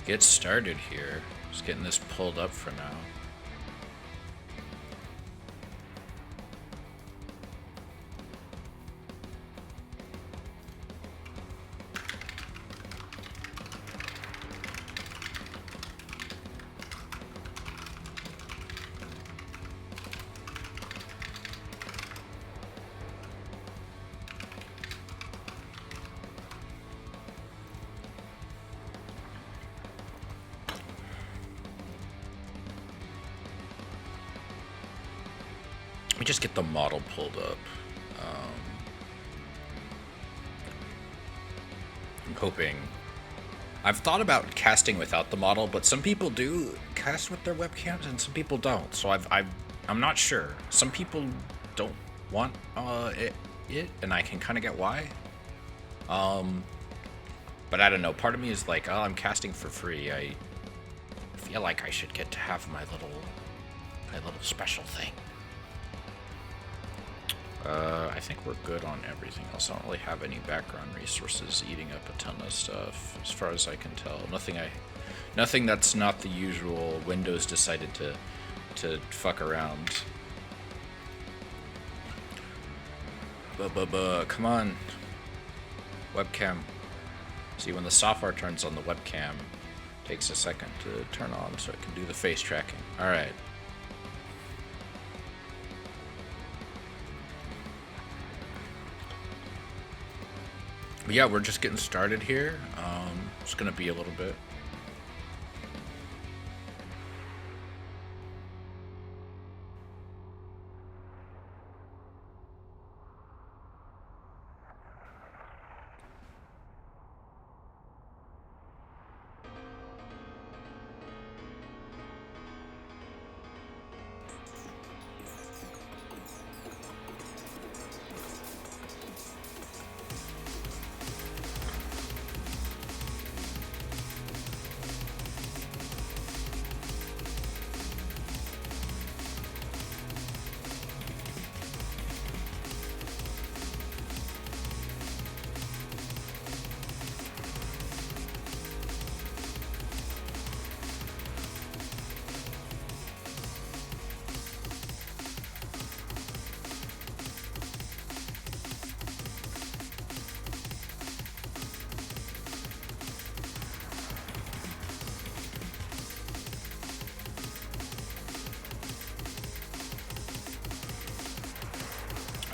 get started here. Just getting this pulled up for now. Let me just get the model pulled up. I'm hoping. I've thought about casting without the model, but some people do cast with their webcams and some people don't. So I'm not sure. Some people don't want it, and I can kind of get why. But I don't know. Part of me is like, oh, I'm casting for free. I feel like I should get to have my little special thing. I think we're good on everything else. I don't really have any background resources eating up a ton of stuff, as far as I can tell. Nothing that's not the usual. Windows decided to fuck around. Come on. Webcam. See, when the software turns on, the webcam takes a second to turn on so it can do the face tracking. Alright. But yeah, we're just getting started here. It's gonna be a little bit.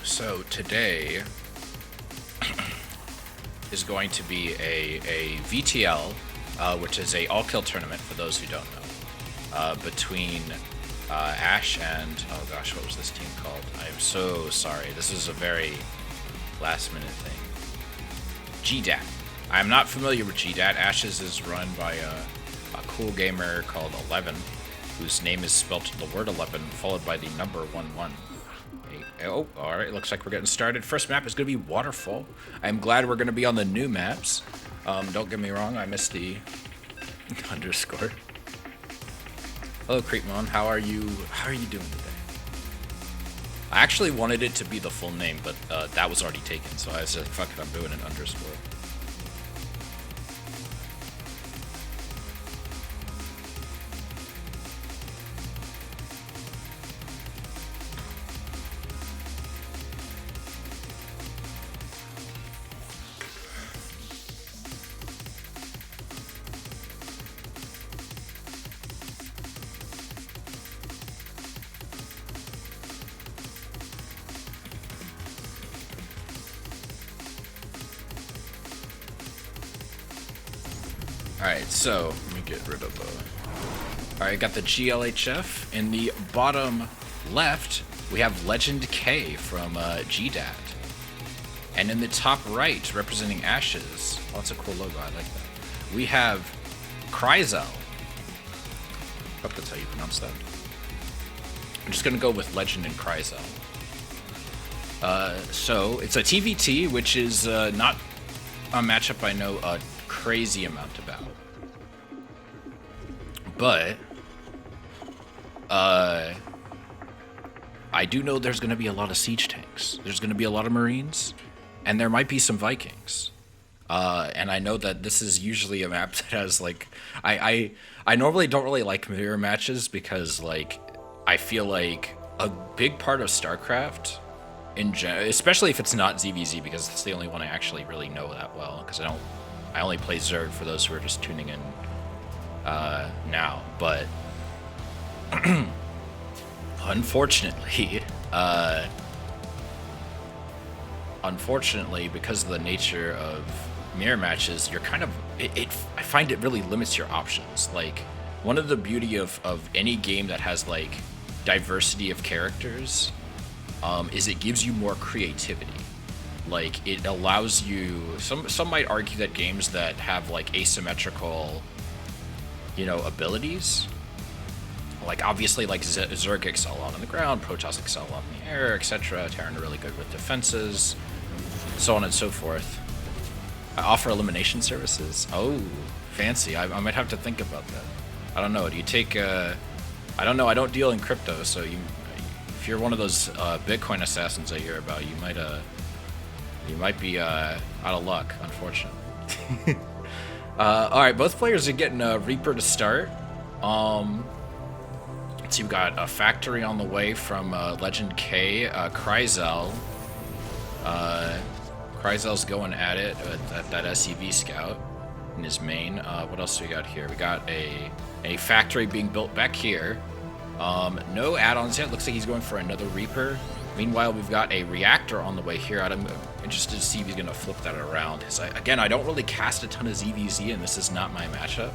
So today is going to be a VTL, which is a all-kill tournament for those who don't know, between Ash and, oh gosh, what was this team called? I am so sorry. This is a very last-minute thing. Gdat. I'm not familiar with Gdat. Ashes is run by a cool gamer called 11, whose name is spelled the word 11 followed by the number 11. Oh, alright, looks like we're getting started. First map is going to be Waterfall. I'm glad we're going to be on the new maps. Don't get me wrong, I missed the underscore. Hello, Creepmon. How are you doing today? I actually wanted it to be the full name, but that was already taken, so I said, fuck it, I'm doing an underscore. Alright, so let me get rid of Alright, got the GLHF. In the bottom left, we have Legend K from Gdat. And in the top right, representing Ashes, oh, that's a cool logo, I like that. We have Kryzel. Hope that's how you pronounce that. I'm just gonna go with Legend and Kryzel. So it's a TVT, which is not a matchup I know a crazy amount about. But I do know there's going to be a lot of siege tanks. There's going to be a lot of Marines, and there might be some Vikings. And I know that this is usually a map that has like I normally don't really like mirror matches because like I feel like a big part of StarCraft in general, especially if it's not ZVZ, because it's the only one I actually really know that well, because I only play Zerg for those who are just tuning in now. But unfortunately, because of the nature of mirror matches, you're kind of I find it really limits your options. Like, one of the beauty of any game that has like diversity of characters is it gives you more creativity. Like, it allows you, some might argue that games that have like asymmetrical, you know, abilities, like obviously like Zerg excel on the ground, Protoss excel up in the air, etc. Terran are really good with defenses, so on and so forth. I offer elimination services. Oh, fancy. I might have to think about that. I don't know. Do you take? I don't know. I don't deal in crypto, so if you're one of those Bitcoin assassins I hear about, you might be out of luck, unfortunately. All right, both players are getting a Reaper to start. Let's see, we've got a factory on the way from Legend K. Kryzel's going at it with that SCV scout in his main. What else do we got here? We got a factory being built back here. No add-ons yet. Looks like he's going for another Reaper. Meanwhile, we've got a reactor on the way here. I'm interested to see if he's going to flip that around. Because again, I don't really cast a ton of ZVZ, and this is not my matchup.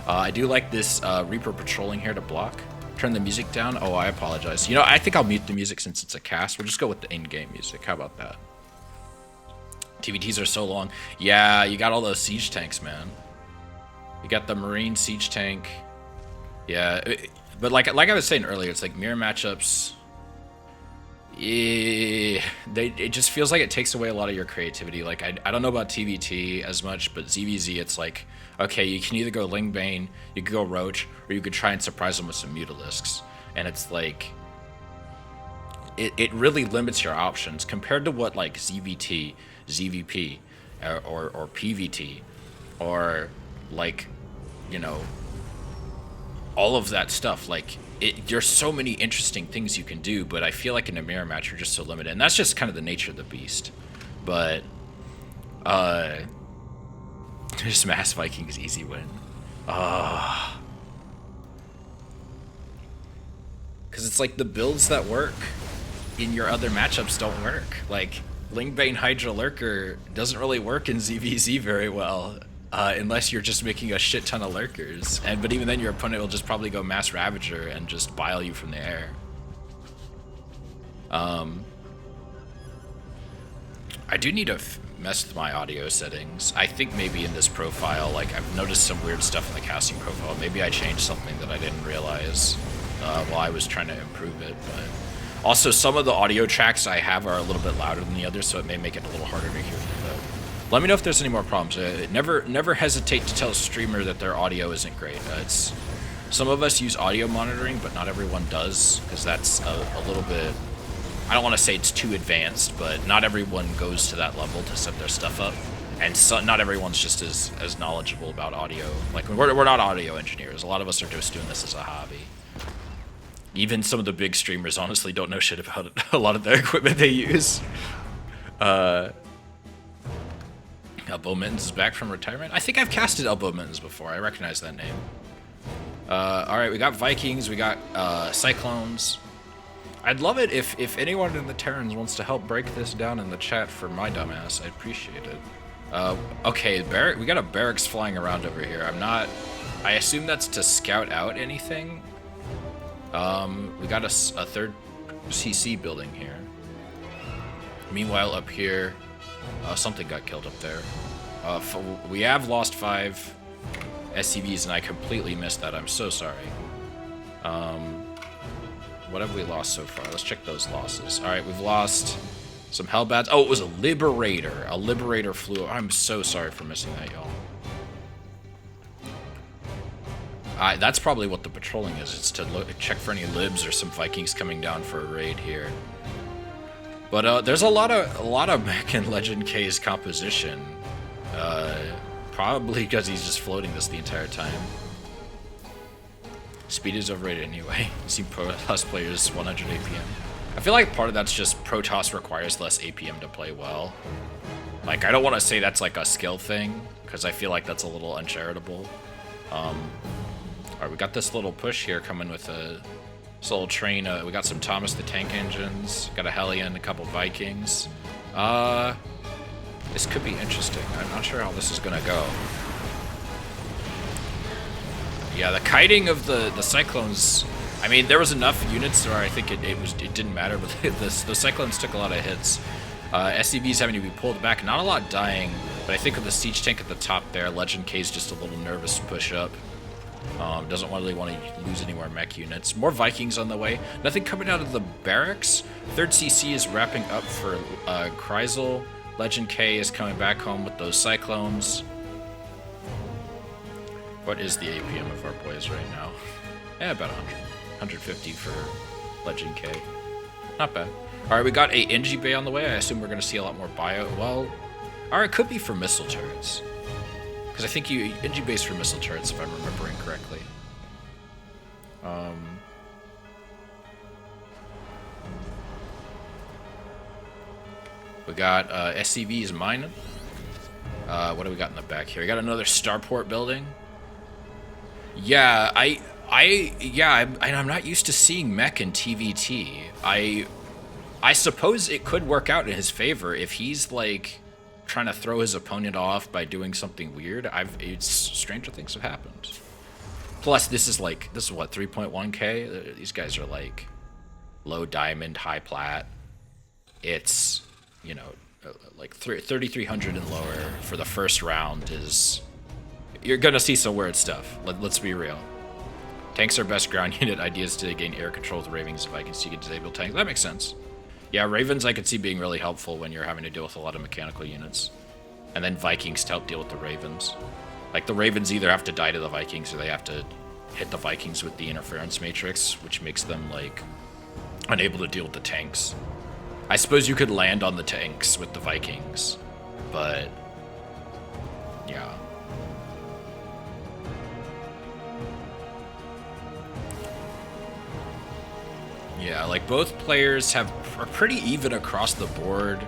I do like this Reaper patrolling here to block. Turn the music down. Oh, I apologize. You know, I think I'll mute the music since it's a cast. We'll just go with the in-game music. How about that? TVTs are so long. Yeah, you got all those siege tanks, man. You got the Marine siege tank. Yeah, but like I was saying earlier, it's like mirror matchups. Yeah, it just feels like it takes away a lot of your creativity. Like, I don't know about TVT as much, but ZVZ, it's like, okay, you can either go Lingbane, you could go Roach, or you could try and surprise them with some Mutalisks. And it's like, it really limits your options compared to what like ZVT, ZVP, or PVT, or like, you know, all of that stuff. Like, there's so many interesting things you can do, but I feel like in a mirror match you're just so limited, and that's just kind of the nature of the beast. But just Mass Vikings easy win. Because it's like the builds that work in your other matchups don't work. Like, Lingbane Hydra Lurker doesn't really work in ZVZ very well. Unless you're just making a shit ton of lurkers, but even then your opponent will just probably go Mass Ravager and just bile you from the air. I do need to mess with my audio settings. I think maybe in this profile, like, I've noticed some weird stuff in the casting profile. Maybe I changed something that I didn't realize while I was trying to improve it. But also, some of the audio tracks I have are a little bit louder than the others, so it may make it a little harder to hear. Let me know if there's any more problems. Never hesitate to tell a streamer that their audio isn't great. Some of us use audio monitoring, but not everyone does, because that's a little bit, I don't want to say it's too advanced, but not everyone goes to that level to set their stuff up, and so, not everyone's just as knowledgeable about audio. Like, we're not audio engineers. A lot of us are just doing this as a hobby. Even some of the big streamers honestly don't know shit about a lot of the equipment they use. Elbow Mittens is back from retirement. I think I've casted Elbow Mittens before. I recognize that name. Alright, we got Vikings, we got Cyclones. I'd love it if anyone in the Terrans wants to help break this down in the chat for my dumbass. I'd appreciate it. Okay, we got a barracks flying around over here. I assume that's to scout out anything. We got a third CC building here. Meanwhile, up here, something got killed up there. We have lost 5 SCVs, and I completely missed that. I'm so sorry. What have we lost so far? Let's check those losses. All right, we've lost some Hellbats. Oh, it was a Liberator. A Liberator flew. I'm so sorry for missing that, y'all. That's probably what the patrolling is. It's to check for any libs or some Vikings coming down for a raid here. But there's a lot of mech in Legend K's composition. Probably because he's just floating this the entire time. Speed is overrated anyway. You see Protoss players 100 APM. I feel like part of that's just Protoss requires less APM to play well. Like, I don't want to say that's like a skill thing, because I feel like that's a little uncharitable. Alright, we got this little push here coming with this little train. We got some Thomas the Tank Engines, got a Hellion, a couple Vikings. This could be interesting. I'm not sure how this is going to go. Yeah, the kiting of the Cyclones, I mean, there was enough units where I think it didn't matter, but the Cyclones took a lot of hits. SCVs having to be pulled back, not a lot dying, but I think with the siege tank at the top there, Legend K is just a little nervous to push up. Doesn't really want to lose any more mech units. More Vikings on the way. Nothing coming out of the barracks. 3rd CC is wrapping up for Kreisel. Legend K is coming back home with those Cyclones. What is the APM of our boys right now? Yeah, about 100. 150 for Legend K. Not bad. Alright, we got a NG Bay on the way. I assume we're going to see a lot more bio. Well, alright, it could be for missile turrets. Because I think NG Bay's for missile turrets, if I'm remembering correctly. We got SCVs mining. What do we got in the back here? We got another starport building. Yeah, I'm not used to seeing mech in TVT. I suppose it could work out in his favor if he's like trying to throw his opponent off by doing something weird. Stranger things have happened. Plus, this is what, 3.1k? These guys are like low diamond, high plat. It's, you know, like 3,300 and lower for the first round is... You're gonna see some weird stuff. Let's be real. Tanks are best ground unit. Ideas to gain air control with Ravens if I can see you can disable tanks. That makes sense. Yeah, Ravens I could see being really helpful when you're having to deal with a lot of mechanical units. And then Vikings to help deal with the Ravens. Like, the Ravens either have to die to the Vikings or they have to hit the Vikings with the interference matrix, which makes them, like, unable to deal with the tanks. I suppose you could land on the tanks with the Vikings, but... yeah. Yeah, like, both players are pretty even across the board.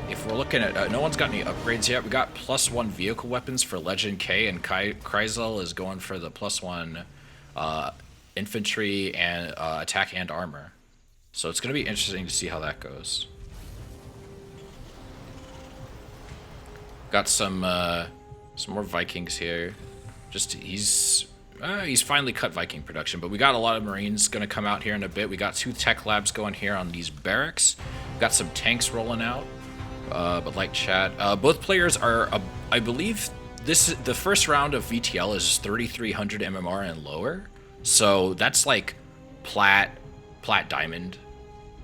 If we're looking at... no one's got any upgrades yet. We got +1 vehicle weapons for Legend K, and Kreisel is going for the +1 infantry and attack and armor. So it's going to be interesting to see how that goes. Got some more Vikings here. He's finally cut Viking production, but we got a lot of Marines going to come out here in a bit. We got 2 tech labs going here on these barracks. Got some tanks rolling out. But like chat, both players are, I believe, the first round of VTL is 3,300 MMR and lower. So that's like plat diamond,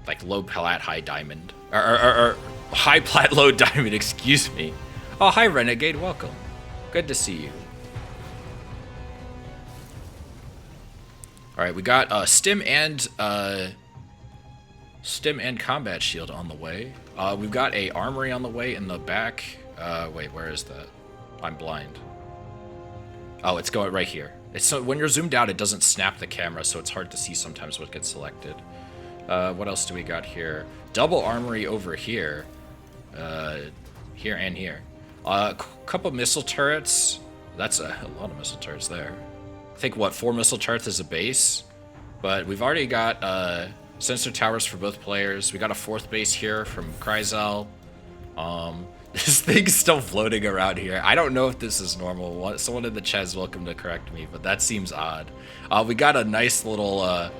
like low plat, high diamond, or high plat, low diamond. Excuse me. Oh, hi Renegade, welcome. Good to see you. All right, we got stim and combat shield on the way. We've got a armory on the way in the back. Wait, where is that? I'm blind. Oh, it's going right here. So when you're zoomed out, it doesn't snap the camera, so it's hard to see sometimes what gets selected. What else do we got here? Double armory over here. Here and here. Couple missile turrets. That's a lot of missile turrets there. I think, what, 4 missile turrets is a base? But we've already got sensor towers for both players. We got a 4th base here from Kreisel. This thing's still floating around here. I don't know if this is normal. Someone in the chat is welcome to correct me, but that seems odd. We got a nice little, a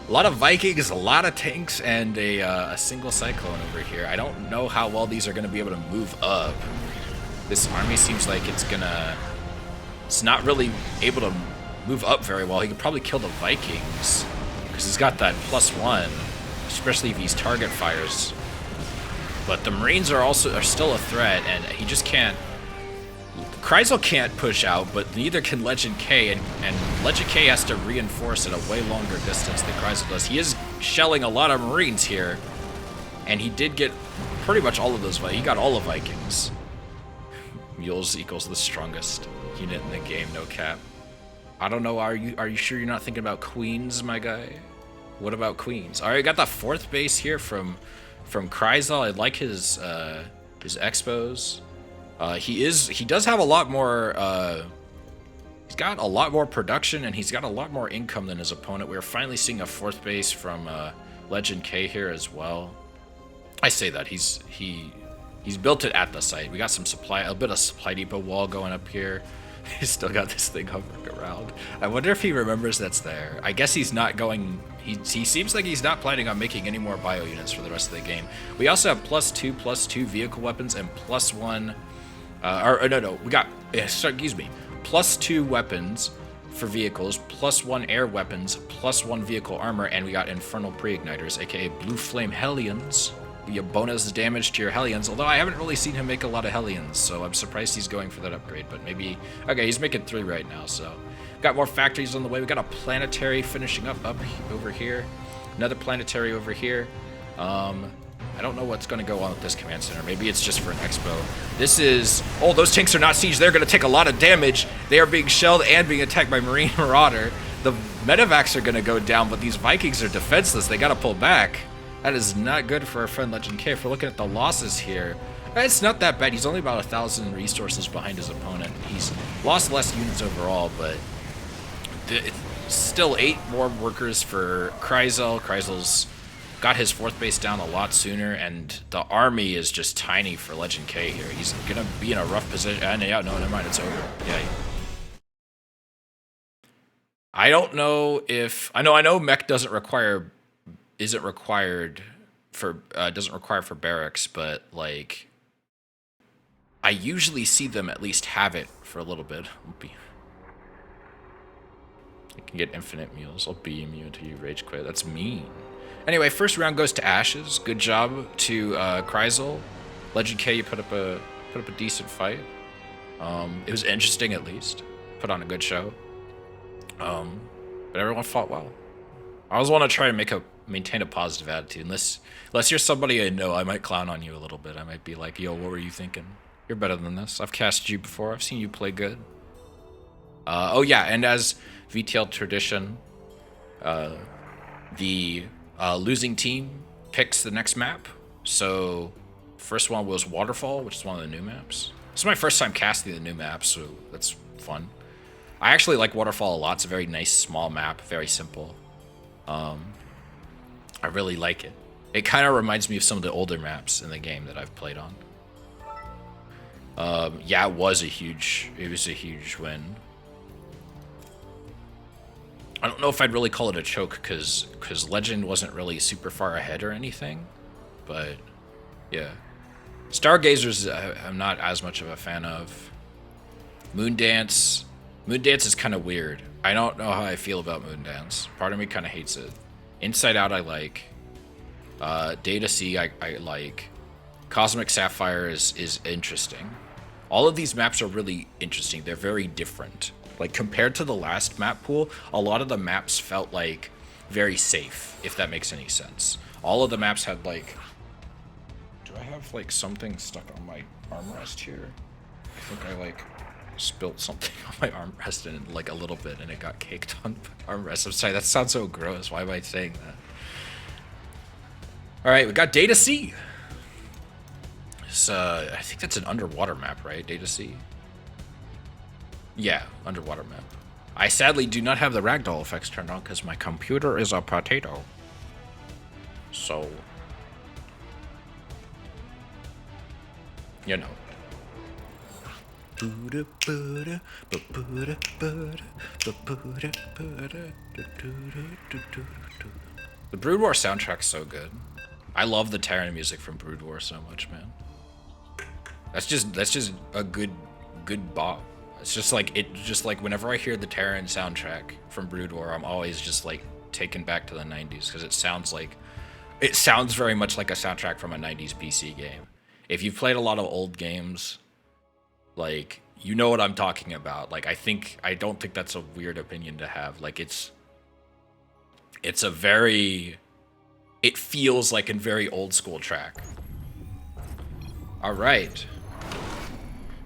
lot of Vikings, a lot of tanks, and a single Cyclone over here. I don't know how well these are going to be able to move up. This army seems like it's not really able to move up very well. He could probably kill the Vikings because he's got that +1, especially if he's target fires. But the Marines are still a threat, and he just can't. Kreisel can't push out, but neither can Legend K, and Legend K has to reinforce at a way longer distance than Kreisel does. He is shelling a lot of Marines here, and he did get pretty much all of those. He got all the Vikings. Mules equals the strongest unit in the game, no cap. I don't know, are you sure you're not thinking about queens, my guy? What about queens? Alright, got the 4th base here from Kryzal. I like his expos. He does have a lot more he's got a lot more production and he's got a lot more income than his opponent. We're finally seeing a 4th base from Legend K here as well. I say that he's built it at the site. We got some a bit of supply depot wall going up here. He's still got this thing hovering around. I wonder if he remembers that's there. I guess he's not going. He seems like he's not planning on making any more bio units for the rest of the game. We also have +2/+2 vehicle weapons and +1. No. We got excuse me, +2 weapons for vehicles, +1 air weapons, +1 vehicle armor, and we got infernal pre-igniters, aka blue flame hellions. You bonus damage to your Hellions, although I haven't really seen him make a lot of Hellions, so I'm surprised he's going for that upgrade, but maybe... Okay, he's making 3 right now, so... Got more factories on the way. We got a planetary finishing up over here. Another planetary over here. I don't know what's going to go on with this command center. Maybe it's just for an expo. This is... Oh, those tanks are not siege. They're going to take a lot of damage. They are being shelled and being attacked by Marine Marauder. The medevacs are going to go down, but these Vikings are defenseless. They got to pull back. That is not good for our friend Legend K. If we're looking at the losses here, it's not that bad. He's only about 1,000 resources behind his opponent. He's lost less units overall, but still 8 more workers for Kryzal. Kryzal's got his 4th base down a lot sooner, and the army is just tiny for Legend K here. He's going to be in a rough position. And yeah, no, never mind. It's over. Yeah. I don't know if... I know mech doesn't require for barracks, but like I usually see them at least have it for a little bit. I can get infinite mules. I'll beam you until you rage quit. That's mean. Anyway, first round goes to Ashes. Good job to Kryzal. Legend K, you put up a decent fight. It was interesting at least. Put on a good show. But everyone fought well. I always want to try and maintain a positive attitude. Unless you're somebody I know, I might clown on you a little bit. I might be like, yo, what were you thinking? You're better than this. I've cast you before. I've seen you play good. Oh yeah, and as VTL tradition, the losing team picks the next map. So first one was Waterfall, which is one of the new maps. This is my first time casting the new map, so that's fun. I actually like Waterfall a lot. It's a very nice, small map, very simple. I really like it. It kind of reminds me of some of the older maps in the game that I've played on. Yeah, it was a huge win. I don't know if I'd really call it a choke because Legend wasn't really super far ahead or anything, but yeah. Stargazers I'm not as much of a fan of. Moondance is kind of weird. I don't know how I feel about Moondance. Part of me kind of hates it. Inside Out I like. Data C I like. Cosmic Sapphire is interesting. All of these maps are really interesting. They're very different. Like compared to the last map pool, a lot of the maps felt like very safe, if that makes any sense. All of the maps had like... Do I have like something stuck on my armrest here? I think I like spilt something on my armrest and like a little bit and it got caked on my armrest. I'm sorry, that sounds so gross. Why am I saying that? Alright, we got Data C. I think that's an underwater map, right? Data C? Yeah, underwater map. I sadly do not have the ragdoll effects turned on because my computer is a potato. So, you know. The Brood War soundtrack's so good. I love the Terran music from Brood War so much, man. That's just a good bop. It's just like whenever I hear the Terran soundtrack from Brood War, I'm always just like taken back to the 90s because it sounds very much like a soundtrack from a 90s PC game. If you've played a lot of old games, like you know what I'm talking about. Like I don't think that's a weird opinion to have. Like it feels like a very old school track. All right.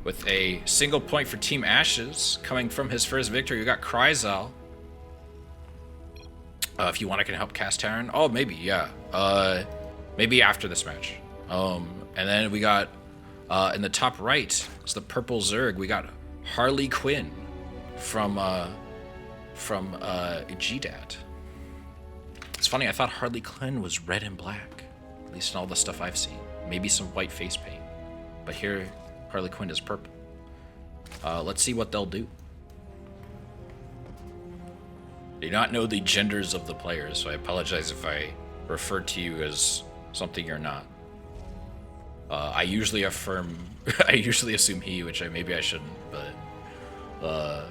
with a single point for Team Ashes coming from his first victory. We got Kryzal. If you want, I can help cast Terran. Oh, maybe, yeah. Maybe after this match. And then we got in the top right, it's the purple Zerg. We got Harley Quinn from Gdat. It's funny, I thought Harley Quinn was red and black, at least in all the stuff I've seen. Maybe some white face paint, but here Harley Quinn is purple. Let's see what they'll do. I do not know the genders of the players, so I apologize if I refer to you as something you're not. I usually assume he, which maybe I shouldn't, but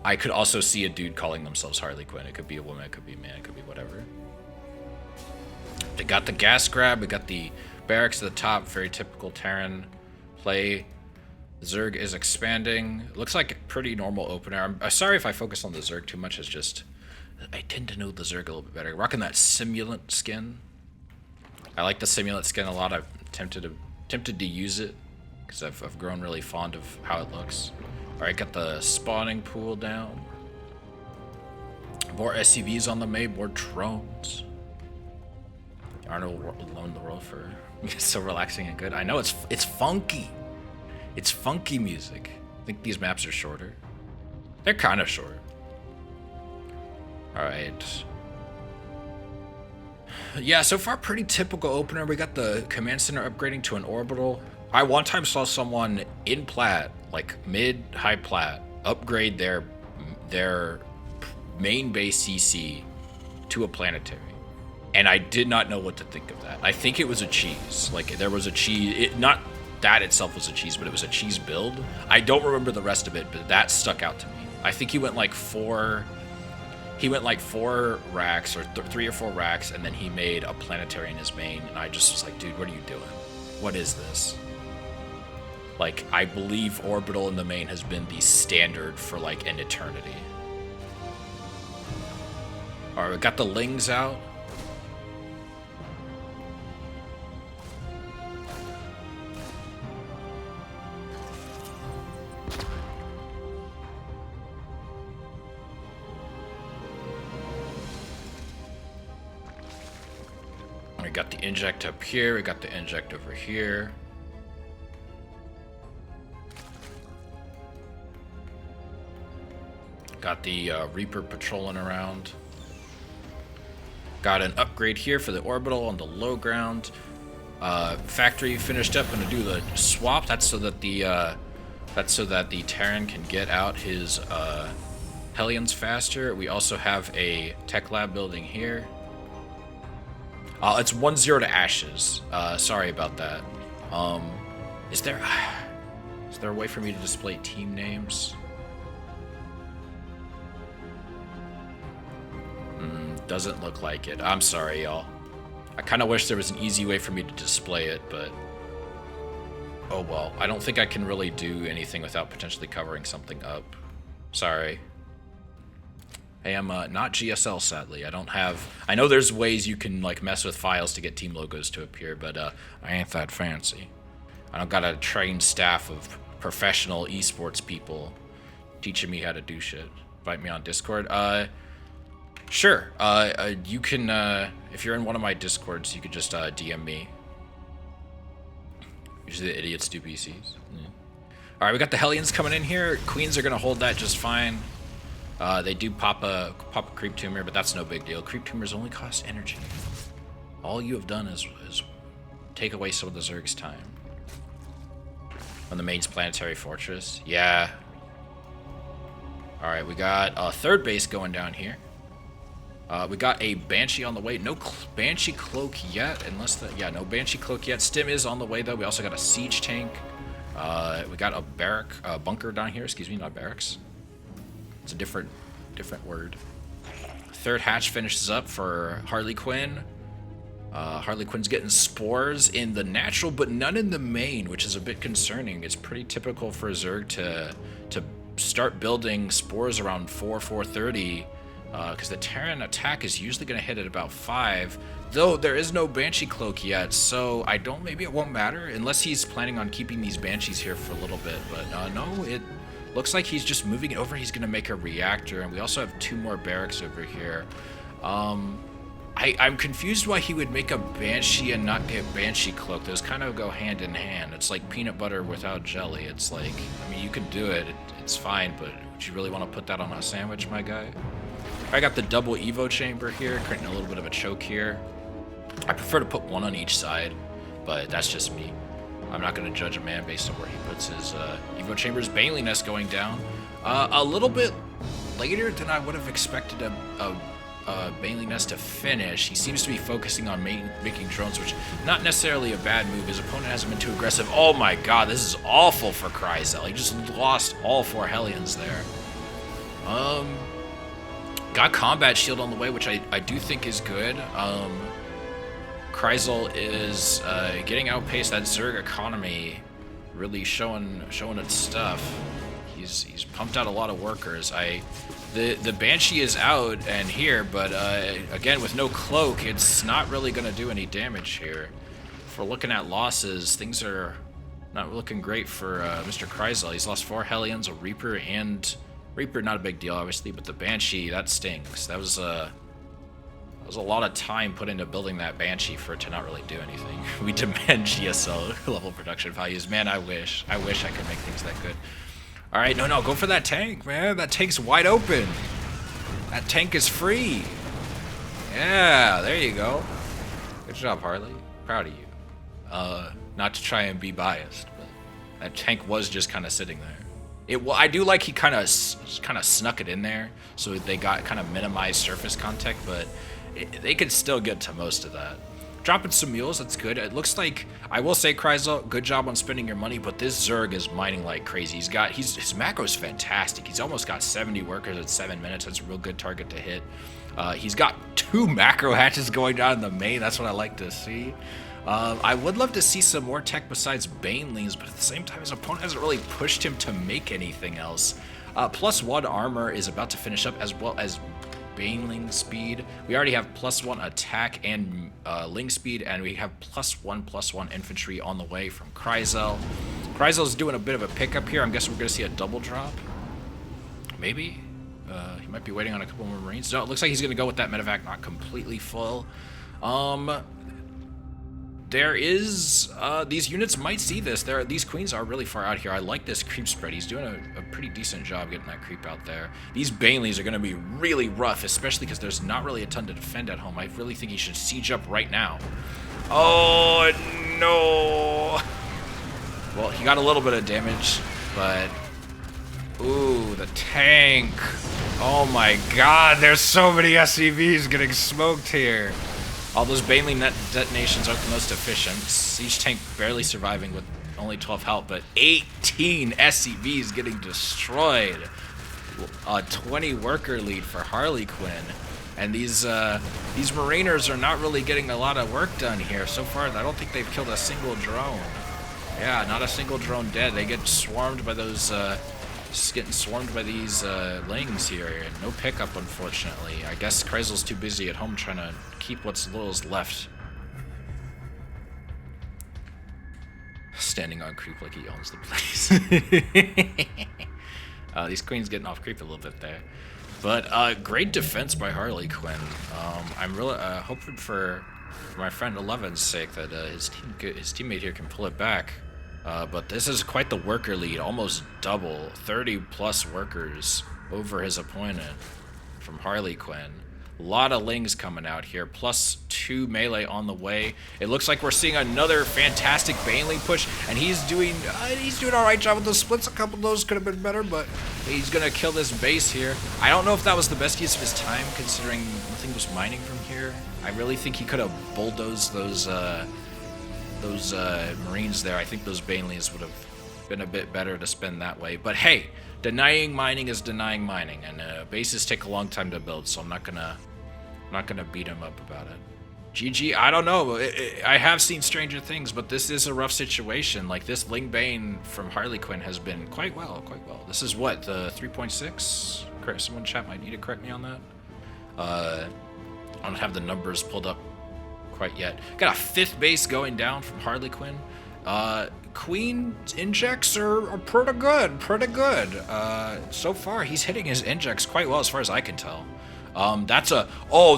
I could also see a dude calling themselves Harley Quinn. It could be a woman, it could be a man, it could be whatever. They got the gas grab, we got the barracks at the top, very typical Terran play. Zerg is expanding. Looks like a pretty normal opener. I'm sorry if I focus on the Zerg too much. It's just I tend to know the Zerg a little bit better. Rocking that simulant skin. I like the simulant skin a lot. I've tempted to use it because I've grown really fond of how it looks. All right, got the spawning pool down. More SCVs on the map. More drones. Arnold alone in the world for so relaxing and good. I know it's funky. It's funky music. I think these maps are shorter. They're kind of short. All right. Yeah, so far pretty typical opener. We got the command center upgrading to an orbital. I one time saw someone in plat, like mid-high plat, upgrade their main base CC to a planetary. And I did not know what to think of that. I think it was a cheese. Like there was a cheese, not that itself was a cheese, but it was a cheese build. I don't remember the rest of it, but that stuck out to me. I think he went like four racks or 3 or 4 racks, and then he made a planetary in his main, and I just was like, dude, what are you doing? What is this? Like, I believe orbital in the main has been the standard for like an eternity. All right, we got the Lings out. We got the inject up here, we got the inject over here. Got the Reaper patrolling around. Got an upgrade here for the orbital on the low ground. Factory finished up, gonna do the swap. That's so that the Terran can get out his Hellions faster. We also have a tech lab building here. It's 1-0 to Ashes. Sorry about that. Is there a way for me to display team names? Doesn't look like it. I'm sorry, y'all. I kind of wish there was an easy way for me to display it, but oh well. I don't think I can really do anything without potentially covering something up. Sorry. Hey, I'm not GSL, sadly. I know there's ways you can like mess with files to get team logos to appear, but I ain't that fancy. I don't got a trained staff of professional esports people teaching me how to do shit. Invite me on Discord. Sure. You can, if you're in one of my Discords, you could just DM me. Usually the idiots do PCs. Yeah. All right, we got the Hellions coming in here. Queens are gonna hold that just fine. They do pop a creep tumor, but that's no big deal. Creep tumors only cost energy. All you have done is take away some of the Zerg's time. On the main's planetary fortress. Yeah. All right, we got a third base going down here. We got a Banshee on the way. No Banshee cloak yet, no Banshee cloak yet. Stim is on the way though. We also got a siege tank. We got a bunker down here. Excuse me, not barracks. It's a different word. Third hatch finishes up for Harley Quinn. Harley Quinn's getting spores in the natural, but none in the main, which is a bit concerning. It's pretty typical for Zerg to start building spores around 4:30. because the Terran attack is usually going to hit at about 5, though there is no Banshee Cloak yet, so maybe it won't matter, unless he's planning on keeping these Banshees here for a little bit, but no, it looks like he's just moving it over. He's going to make a reactor, and we also have 2 more barracks over here. I'm confused why he would make a Banshee and not get Banshee Cloak. Those kind of go hand in hand. It's like peanut butter without jelly. It's like, I mean, you can do it, it's fine, but would you really want to put that on a sandwich, my guy? I got the double Evo chamber here, creating a little bit of a choke here. I prefer to put one on each side, but that's just me. I'm not going to judge a man based on where he puts his Evo chambers. Baneling Nest going down. A little bit later than I would have expected a Baneling Nest to finish. He seems to be focusing on making drones, which not necessarily a bad move. His opponent hasn't been too aggressive. Oh my god, this is awful for Kryzel. He just lost all 4 Hellions there. Got Combat Shield on the way, which I do think is good. Kryzel is getting outpaced. That Zerg economy really showing its stuff. He's pumped out a lot of workers. The Banshee is out and here, but again, with no cloak, it's not really going to do any damage here. If we're looking at losses, things are not looking great for Mr. Kryzel. He's lost 4 Hellions, a Reaper, and Reaper, not a big deal, obviously, but the Banshee, that stings. That was a lot of time put into building that Banshee for it to not really do anything. We demand GSL level production values. Man, I wish I could make things that good. All right, no, go for that tank, man. That tank's wide open. That tank is free. Yeah, there you go. Good job, Harley. Proud of you. Not to try and be biased, but that tank was just kind of sitting there. I do like he kind of snuck it in there, so they got kind of minimized surface contact, but they could still get to most of that. Dropping some mules, that's good. It looks like, I will say, Kryzel, good job on spending your money, but this Zerg is mining like crazy. His macro's fantastic. He's almost got 70 workers at 7 minutes. That's a real good target to hit. He's got 2 macro hatches going down in the main. That's what I like to see. I would love to see some more tech besides Banelings, but at the same time, his opponent hasn't really pushed him to make anything else. +1 armor is about to finish up, as well as Baneling speed. We already have +1 attack and Ling speed, and we have +1/+1 infantry on the way from Kryzel. Kryzel's doing a bit of a pickup here. I'm guessing we're going to see a double drop. Maybe. He might be waiting on a couple more Marines. No, it looks like he's going to go with that medevac, not completely full. There is, these units might see this. These queens are really far out here. I like this creep spread. He's doing a pretty decent job getting that creep out there. These Banelings are going to be really rough, especially because there's not really a ton to defend at home. I really think he should siege up right now. Oh, no. Well, he got a little bit of damage, but... Ooh, the tank. Oh my god, there's so many SCVs getting smoked here. All those Baneling detonations aren't the most efficient. Each tank barely surviving with only 12 health, but 18 SCVs getting destroyed. A 20 worker lead for Harley Quinn. And these Mariners are not really getting a lot of work done here. So far, I don't think they've killed a single drone. Yeah, not a single drone dead. They get swarmed by those, just getting swarmed by these Lings here. And no pickup, unfortunately. I guess Kryzel's too busy at home trying to keep what's little is left. Standing on creep like he owns the place. These queens getting off creep a little bit there. But great defense by Harley Quinn. I'm really hoping for my friend Eleven's sake that his teammate here can pull it back. But this is quite the worker lead, almost double, 30 plus workers over his opponent from Harley Quinn. A lot of Lings coming out here, +2 melee on the way. It looks like we're seeing another fantastic Baneling push, and he's doing all right job with those splits. A couple of those could have been better, but he's gonna kill this base here. I don't know if that was the best use of his time, considering nothing was mining from here. I really think he could have bulldozed those Marines there. I think those Banelings would have been a bit better to spend that way. But hey, denying mining is denying mining, and bases take a long time to build, so I'm not gonna beat him up about it. GG, I don't know. I have seen stranger things, but this is a rough situation. Like, this Ling Bane from Harley Quinn has been quite well. This is what, the 3.6? Someone in chat might need to correct me on that. I don't have the numbers pulled up quite yet. Got a 5th base going down from Harley Quinn. Queen injects are pretty good, so far he's hitting his injects quite well as far as I can tell.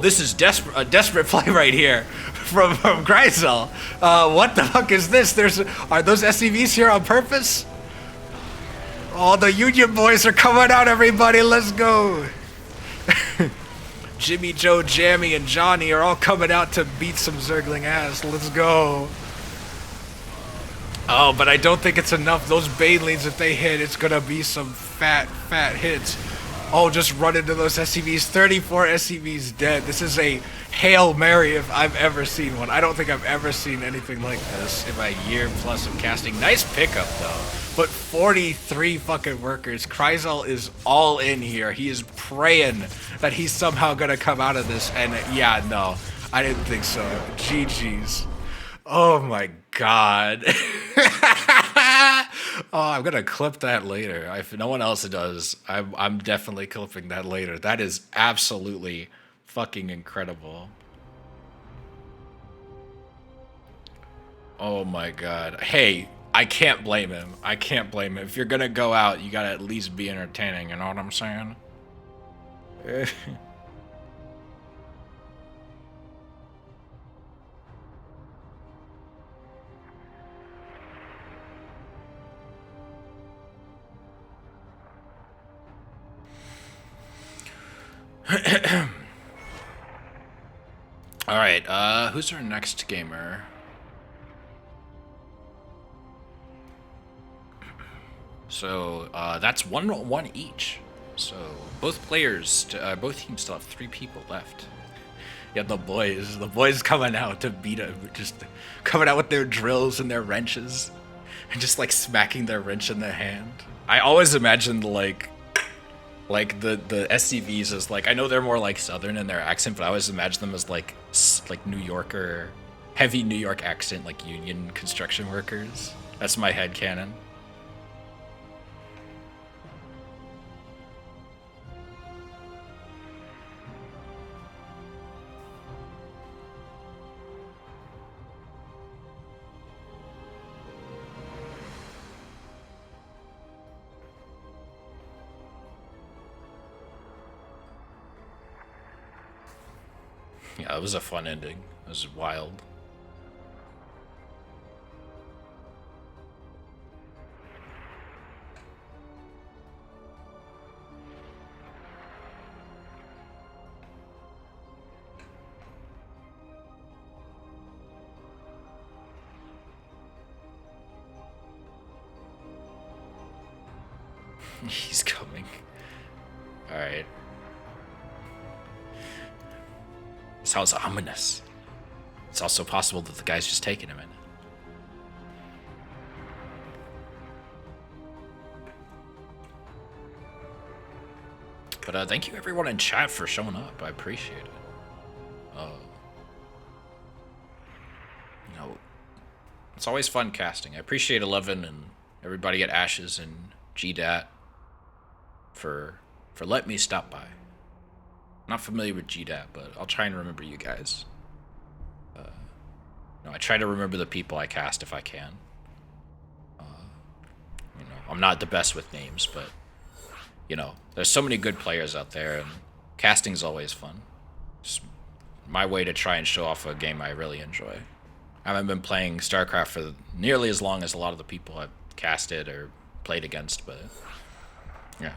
This is a desperate play right here from Greisel. What the fuck is this? Are those SCVs here on purpose? Oh, the Union boys are coming out, everybody, let's go. Jimmy, Joe, Jammy, and Johnny are all coming out to beat some Zergling ass, let's go. Oh, but I don't think it's enough. Those Banelings, if they hit, it's gonna be some fat hits. Oh, just run into those SCVs. 34 SCVs dead. This is a Hail Mary if I've ever seen one. I don't think I've ever seen anything like this in my year plus of casting. Nice pickup, though. But 43 fucking workers. Kreisel is all in here. He is praying that he's somehow gonna come out of this. And yeah, no, I didn't think so. GG's. Oh my god. Oh, I'm gonna clip that later. If no one else does, I'm definitely clipping that later. That is absolutely fucking incredible. Oh my god. Hey, I can't blame him. I can't blame him. If you're gonna go out, you gotta at least be entertaining, you know what I'm saying? Alright, who's our next gamer? So, that's 1 each. So, both players, both teams still have 3 people left. Yeah, the boys coming out to beat him, just coming out with their drills and their wrenches, and just like smacking their wrench in their hand. I always imagined like the SCVs as like, I know they're more like Southern in their accent, but I always imagine them as like New Yorker, heavy New York accent, like union construction workers. That's my headcanon. Yeah, it was a fun ending. It was wild. He's coming. Alright. Sounds ominous. It's also possible that the guy's just taking a minute. But thank you everyone in chat for showing up. I appreciate it. You know, it's always fun casting. I appreciate 11 and everybody at Ashes and Gdat for letting me stop by. Not familiar with Gdat, but I'll try and remember you guys. I try to remember the people I cast if I can. You know, I'm not the best with names, but you know, there's so many good players out there, and casting's always fun. It's my way to try and show off a game I really enjoy. I haven't been playing StarCraft for nearly as long as a lot of the people I've casted or played against, but yeah.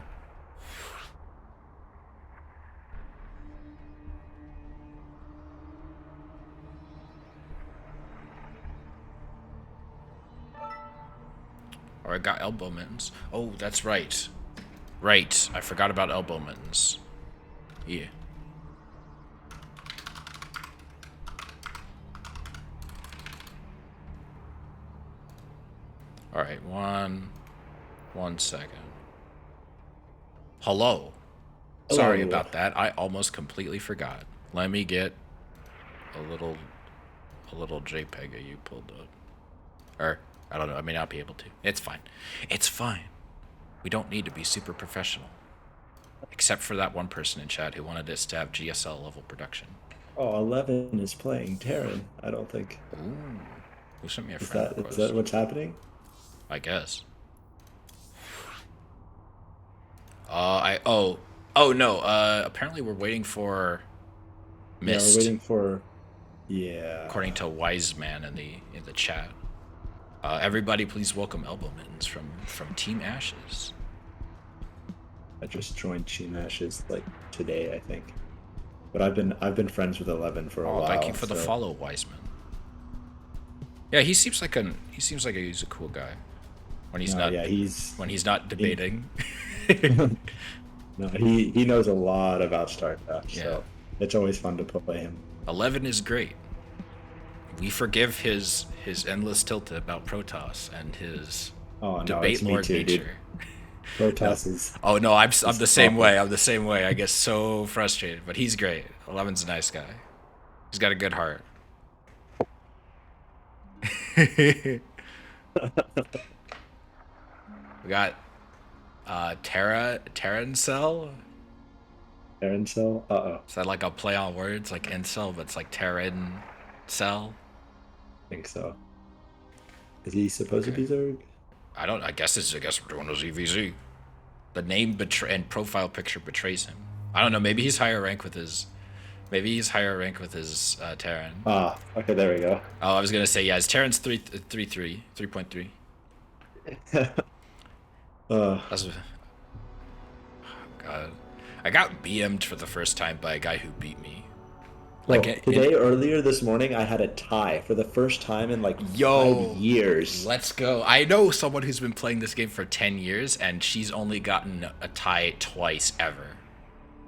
Or I got elbow mittens. Oh, that's right. Right, I forgot about elbow mittens. Yeah. Alright, one second. Hello. Sorry about that. I almost completely forgot. Let me get a little JPEG of you pulled up. Or I don't know, I may not be able to. It's fine. It's fine. We don't need to be super professional. Except for that one person in chat who wanted us to have GSL level production. Oh, 11 is playing Terran. I don't think. Ooh. Who sent me a Is friend that request? what's happening? I guess. Oh no. Apparently we're waiting for Yeah, we're Mist, waiting for. Yeah, according to Wise Man in the chat. Everybody, please welcome Elbow Mittens from Team Ashes. I just joined Team Ashes like today, I think. But I've been friends with 11 for a Oh, thank you while, for the so follow, Wiseman. Yeah, he seems like he's a cool guy no, yeah, when he's not he debating. no, he knows a lot about StarCraft, Yeah, so it's always fun to play him. 11 is great. We forgive his endless tilt about Protoss and his Oh no, debate it's me lord too, dude. nature. No, Protoss is oh no, I'm is the same way. awful. I'm the same way. I get so frustrated, but he's great. 11's a nice guy. He's got a good heart. We got Terra Incel. Aaron Cell? Uh-oh. Is that like a play on words, like incel, but it's like Terran Cell? I think so. Is he supposed to Okay. be Zerg? I don't. I guess we're doing a ZVZ. The name and profile picture betrays him. I don't know. Maybe he's higher rank with his. Maybe he's higher rank with his Terran. Ah, okay, there we go. Oh, I was gonna say yeah. His Terran's 3.3. Uh, That's God. I got BM'd for the first time by a guy who beat me. Like well, today, earlier this morning, I had a tie for the first time in like 5 yo, years. let's go. I know someone who's been playing this game for 10 years and she's only gotten a tie twice ever.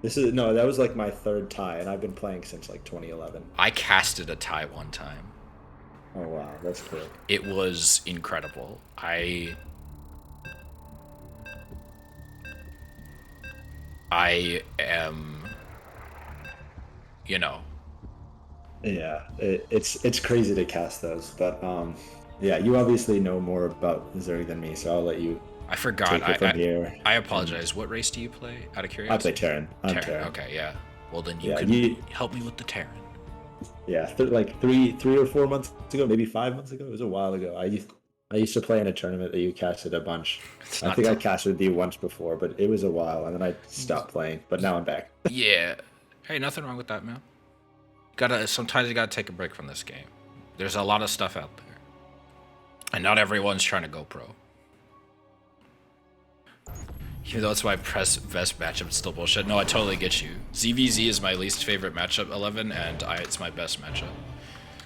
No, that was like my third tie, and I've been playing since like 2011. I casted a tie one time. Oh wow, that's cool. It was incredible. I am, you know, Yeah, it's crazy to cast those, but yeah, you obviously know more about Zerg than me, so I'll let you I forgot. take it from here. I And apologize. What race do you play? Out of I play curiosity. Terran. I'm Terran. Terran. Okay, yeah. Well, then you Yeah, can you help me with the Terran. yeah, like three or 4 months ago, maybe 5 months ago. It was a while ago. I used to play in a tournament that you casted a bunch. It's I not. think I casted with you once before, but it was a while, and then I stopped playing. But now I'm back. Yeah. Hey, nothing wrong with that, man. Gotta sometimes you gotta take a break from this game. There's a lot of stuff out there, and not everyone's trying to go pro. Even though it's my best matchup, it's still bullshit. No, I totally get you. ZVZ is my least favorite matchup 11, and it's my best matchup.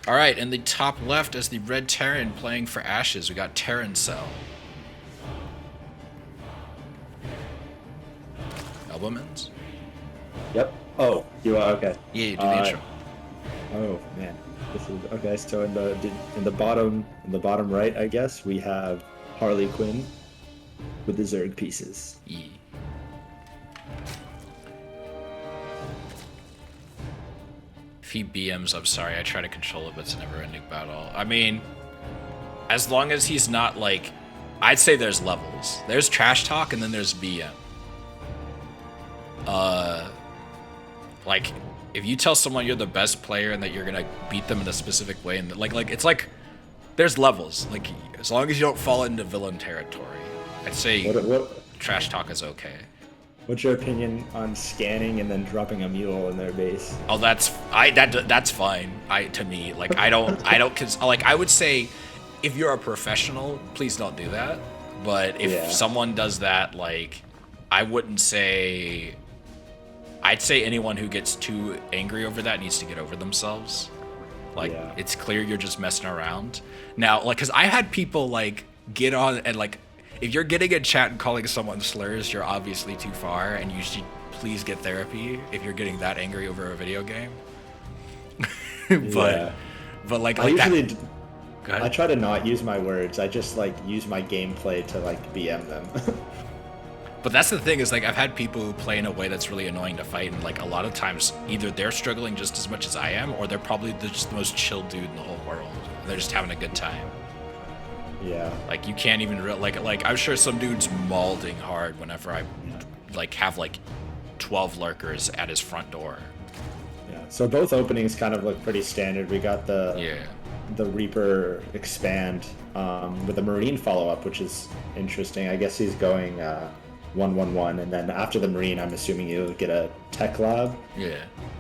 All right, in the top left as the red Terran playing for Ashes, we got Terran Cell. Elbowmans? Yep. Oh, you are okay. Yeah, do the intro. Oh man, this is okay. So in the bottom right, I guess we have Harley Quinn with the Zerg pieces. Yeah. If he BMs, I'm sorry, I try to control it, but it's a never-ending battle. I mean, as long as he's not like, I'd say there's levels. There's trash talk and then there's BM. Like, if you tell someone you're the best player and that you're gonna beat them in a specific way, and like it's like there's levels. Like as long as you don't fall into villain territory, I'd say What trash talk is okay. what's your opinion on scanning and then dropping a mule in their base? Oh, that's fine. To me, like I don't cause like I would say, if you're a professional, please don't do that. But if Yeah. someone does that, like I wouldn't say. I'd say anyone who gets too angry over that needs to get over themselves. Like Yeah. it's clear you're just messing around. Now, like, cause I had people like get on and like, if you're getting in chat and calling someone slurs, you're obviously too far, and you should please get therapy if you're getting that angry over a video game. but, Yeah. but like, I like usually that. Go I ahead. try to not use my words. I just like use my gameplay to like BM them. But that's the thing is like I've had people who play in a way that's really annoying to fight, and like a lot of times either they're struggling just as much as I am, or they're probably just the most chill dude in the whole world. They're just having a good time. Yeah. Like you can't even like I'm sure some dude's mauling hard whenever I like have like 12 lurkers at his front door. Yeah. So both openings kind of look pretty standard. We got Yeah. the Reaper expand with a Marine follow-up, which is interesting. I guess he's going 1-1-1, and then after the Marine, I'm assuming you'll get a Tech Lab. Yeah.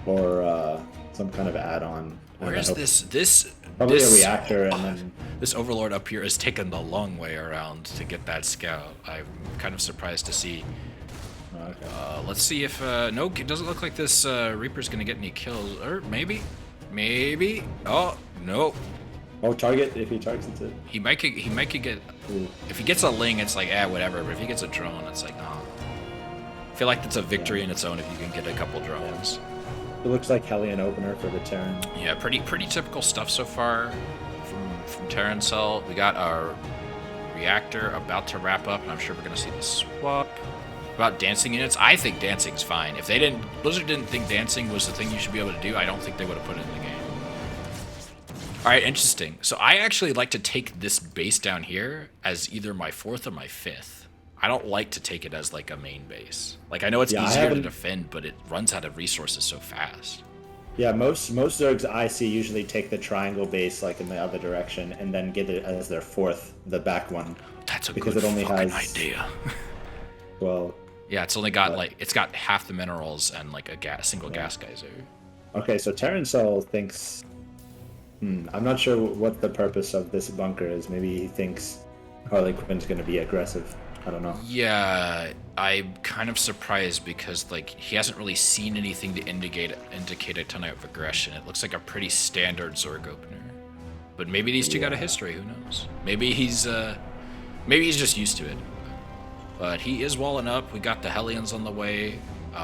Or some kind of add-on. Where is this? Probably this, a reactor, and then this Overlord up here is taking the long way around to get that scout. I'm kind of surprised to see. okay. Let's see if no, it doesn't look like this Reaper's gonna get any kills, or maybe. Oh no. Oh, target if he targets it. He might get. Ooh. If he gets a Ling, it's like whatever. But if he gets a drone, it's like nah. I feel like that's a victory in its own if you can get a couple drones. It looks like Hellion opener for the Terran. Yeah, pretty typical stuff so far from Terran Cell. We got our reactor about to wrap up, and I'm sure we're gonna see the swap. About dancing units, I think dancing's fine. If Blizzard didn't think dancing was the thing you should be able to do, I don't think they would have put it in the game. All right, interesting. So I actually like to take this base down here as either my 4th or my 5th. I don't like to take it as like a main base. Like I know it's easier to defend, but it runs out of resources so fast. Yeah, most Zergs I see usually take the triangle base like in the other direction and then get it as their 4th, the back one. That's a because good it only fucking has, idea. Well, yeah, it's only got it's got half the minerals and like a single gas geyser. Okay, so Terran Cell thinks. I'm not sure what the purpose of this bunker is. Maybe he thinks Harley Quinn's going to be aggressive. I don't know. Yeah, I'm kind of surprised because like he hasn't really seen anything to indicate a ton of aggression. It looks like a pretty standard Zerg opener. But maybe these two got a history. Who knows? Maybe he's just used to it. But he is walling up. We got the Hellions on the way. We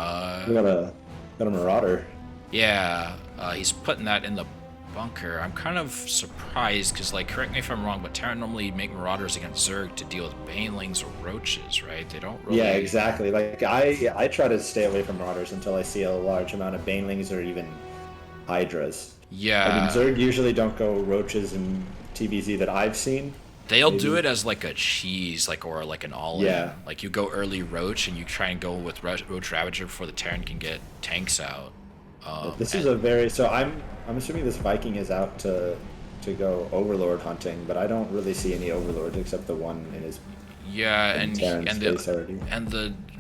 got a Marauder. Yeah, he's putting that in the bunker. I'm kind of surprised because, like, correct me if I'm wrong, but Terran normally make Marauders against Zerg to deal with Banelings or Roaches, right? They don't really... Yeah, exactly. Like, I try to stay away from Marauders until I see a large amount of Banelings or even Hydras. Yeah. I mean, Zerg usually don't go Roaches in TVZ that I've seen. They'll do it as like a cheese, like or like an all-in. Yeah. Like you go early Roach and you try and go with Roach Ravager before the Terran can get tanks out. This is a very I'm assuming this Viking is out to go Overlord hunting, but I don't really see any Overlords except the one in his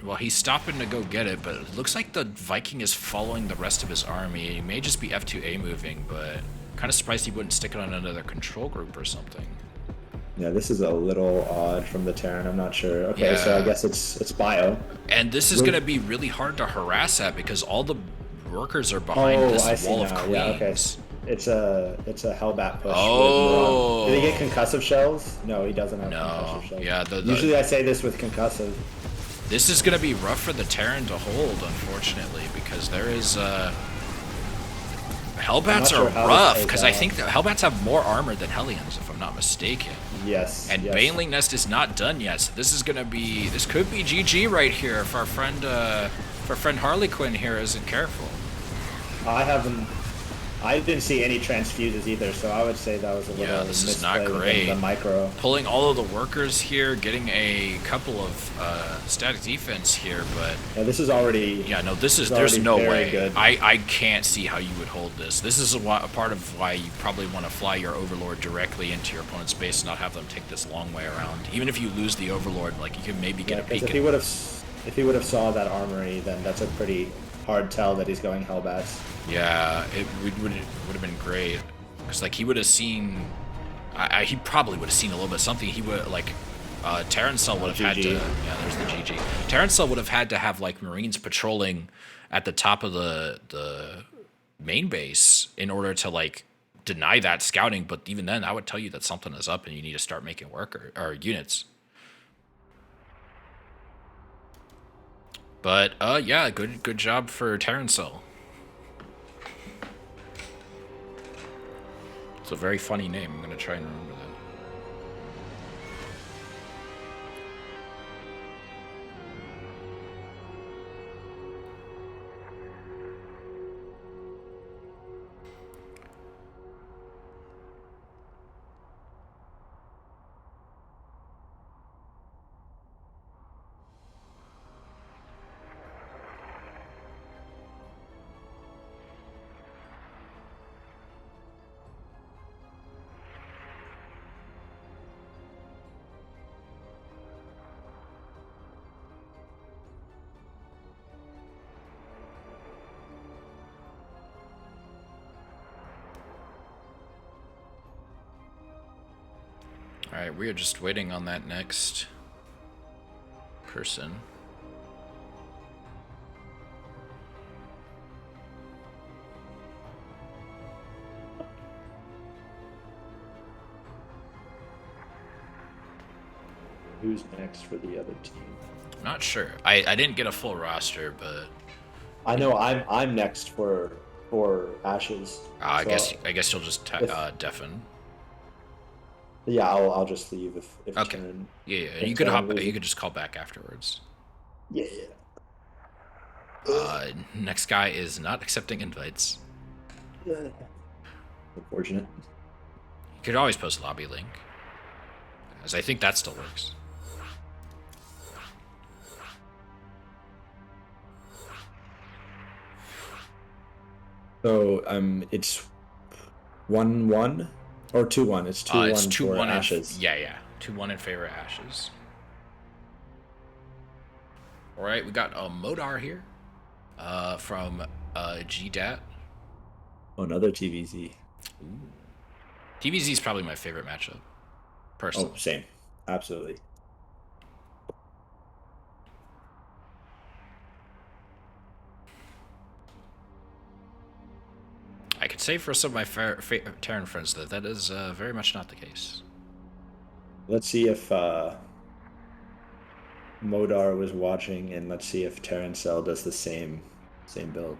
well, he's stopping to go get it, but it looks like the Viking is following the rest of his army. He may just be F2A moving, but kind of surprised he wouldn't stick it on another control group or something. Yeah, this is a little odd from the Terran. I'm not sure. Okay, Yeah. so I guess it's bio. And this is going to be really hard to harass at because all the workers are behind this wall of queens. Yeah, okay. It's a Hellbat push. Oh. Did he get concussive shells? No, he doesn't have concussive shells. Yeah, usually I say this with concussive. This is going to be rough for the Terran to hold, unfortunately, because there is Hellbats are rough because I think that Hellbats have more armor than Hellions, if I'm not mistaken. Yes. And yes. Baneling Nest is not done yet, so this could be GG right here if our friend Harley Quinn here isn't careful. I didn't see any transfuses either, so I would say that was a little this is not great. The micro. Pulling all of the workers here, getting a couple of static defense here, but yeah, this is already. Yeah, no, there's no way. Good. I can't see how you would hold this. This is a part of why you probably want to fly your Overlord directly into your opponent's base and not have them take this long way around. Even if you lose the Overlord, like you can maybe get a peek. If he would have saw that armory, then that's a pretty hard tell that he's going Hellbats. Yeah, it would have been great because like he would have seen. He probably would have seen a little bit of something. He would like. Terran Cell would have had to. Yeah, there's the GG. Terran Cell would have had to have like Marines patrolling at the top of the main base in order to like deny that scouting. But even then, I would tell you that something is up and you need to start making or units. But yeah, good job for Terran Cell. It's a very funny name. I'm gonna try and remember that. Alright, we are just waiting on that next person. Who's next for the other team? I'm not sure. I didn't get a full roster, but I know I'm next for Ashes. I So guess you'll just deafen. yeah, I'll just leave if Okay. Taryn, Yeah. if You could Taryn hop. leaves. You could just call back afterwards. Yeah. Next guy is not accepting invites. Unfortunate. You could always post lobby link, as I think that still works. So it's 1-1 or 2-1. It's 2-1 It's for 2-1 Ashes. Yeah. 2-1 in favor of Ashes. All right, we got a Modar here, from Gdat. Another TVZ. Ooh. TVZ is probably my favorite matchup, personally. Oh, same. Absolutely. I could say for some of my Terran friends that is very much not the case. Let's see if Modar was watching, and let's see if Terran Cell does the same build.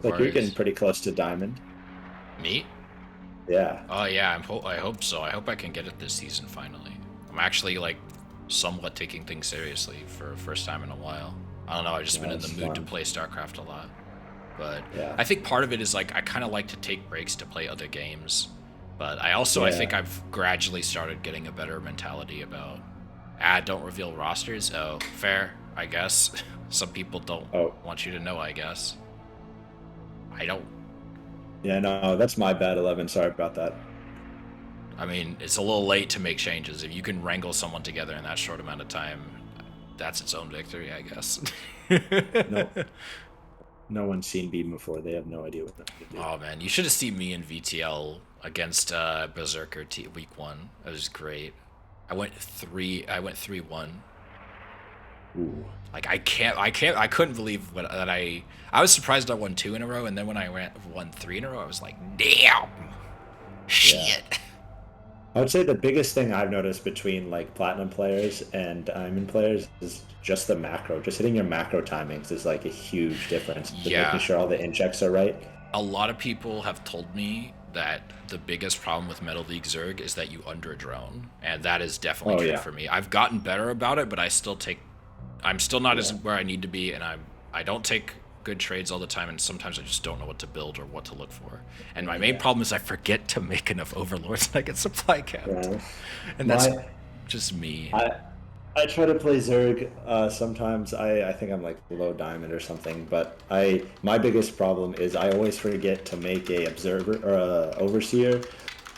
Like you're getting pretty close to Diamond. Me? Yeah. Oh yeah, I hope so. I hope I can get it this season finally. I'm actually like somewhat taking things seriously for first time in a while. I don't know. I've just been in the mood to play StarCraft a lot, but yeah. I think part of it is like I kind of like to take breaks to play other games, but I also I think I've gradually started getting a better mentality about don't reveal rosters. Oh, fair, I guess. Some people don't want you to know, I guess. I don't. Yeah, no, that's my bad, 11. Sorry about that. I mean, it's a little late to make changes. If you can wrangle someone together in that short amount of time, that's its own victory, I guess. No one's seen Beam before. They have no idea what they're going to do. Oh, man. You should have seen me in VTL against Berserker week 1. It was great. I went 3-1. Ooh. Like I couldn't believe that I was surprised I won 2 in a row, and then when I won 3 in a row, I was like, damn, shit. Yeah. I would say the biggest thing I've noticed between like platinum players and diamond players is just the macro. Just hitting your macro timings is like a huge difference. Yeah. Making sure all the injects are right. A lot of people have told me that the biggest problem with Metal League Zerg is that you under drone, and that is definitely true for me. I've gotten better about it, but I'm still not as where I need to be, and I don't take good trades all the time, and sometimes I just don't know what to build or what to look for. And my main problem is I forget to make enough overlords and I get supply capped. Yeah. And that's just me. I try to play Zerg. Sometimes I think I'm like low diamond or something, but my biggest problem is I always forget to make a observer or a overseer,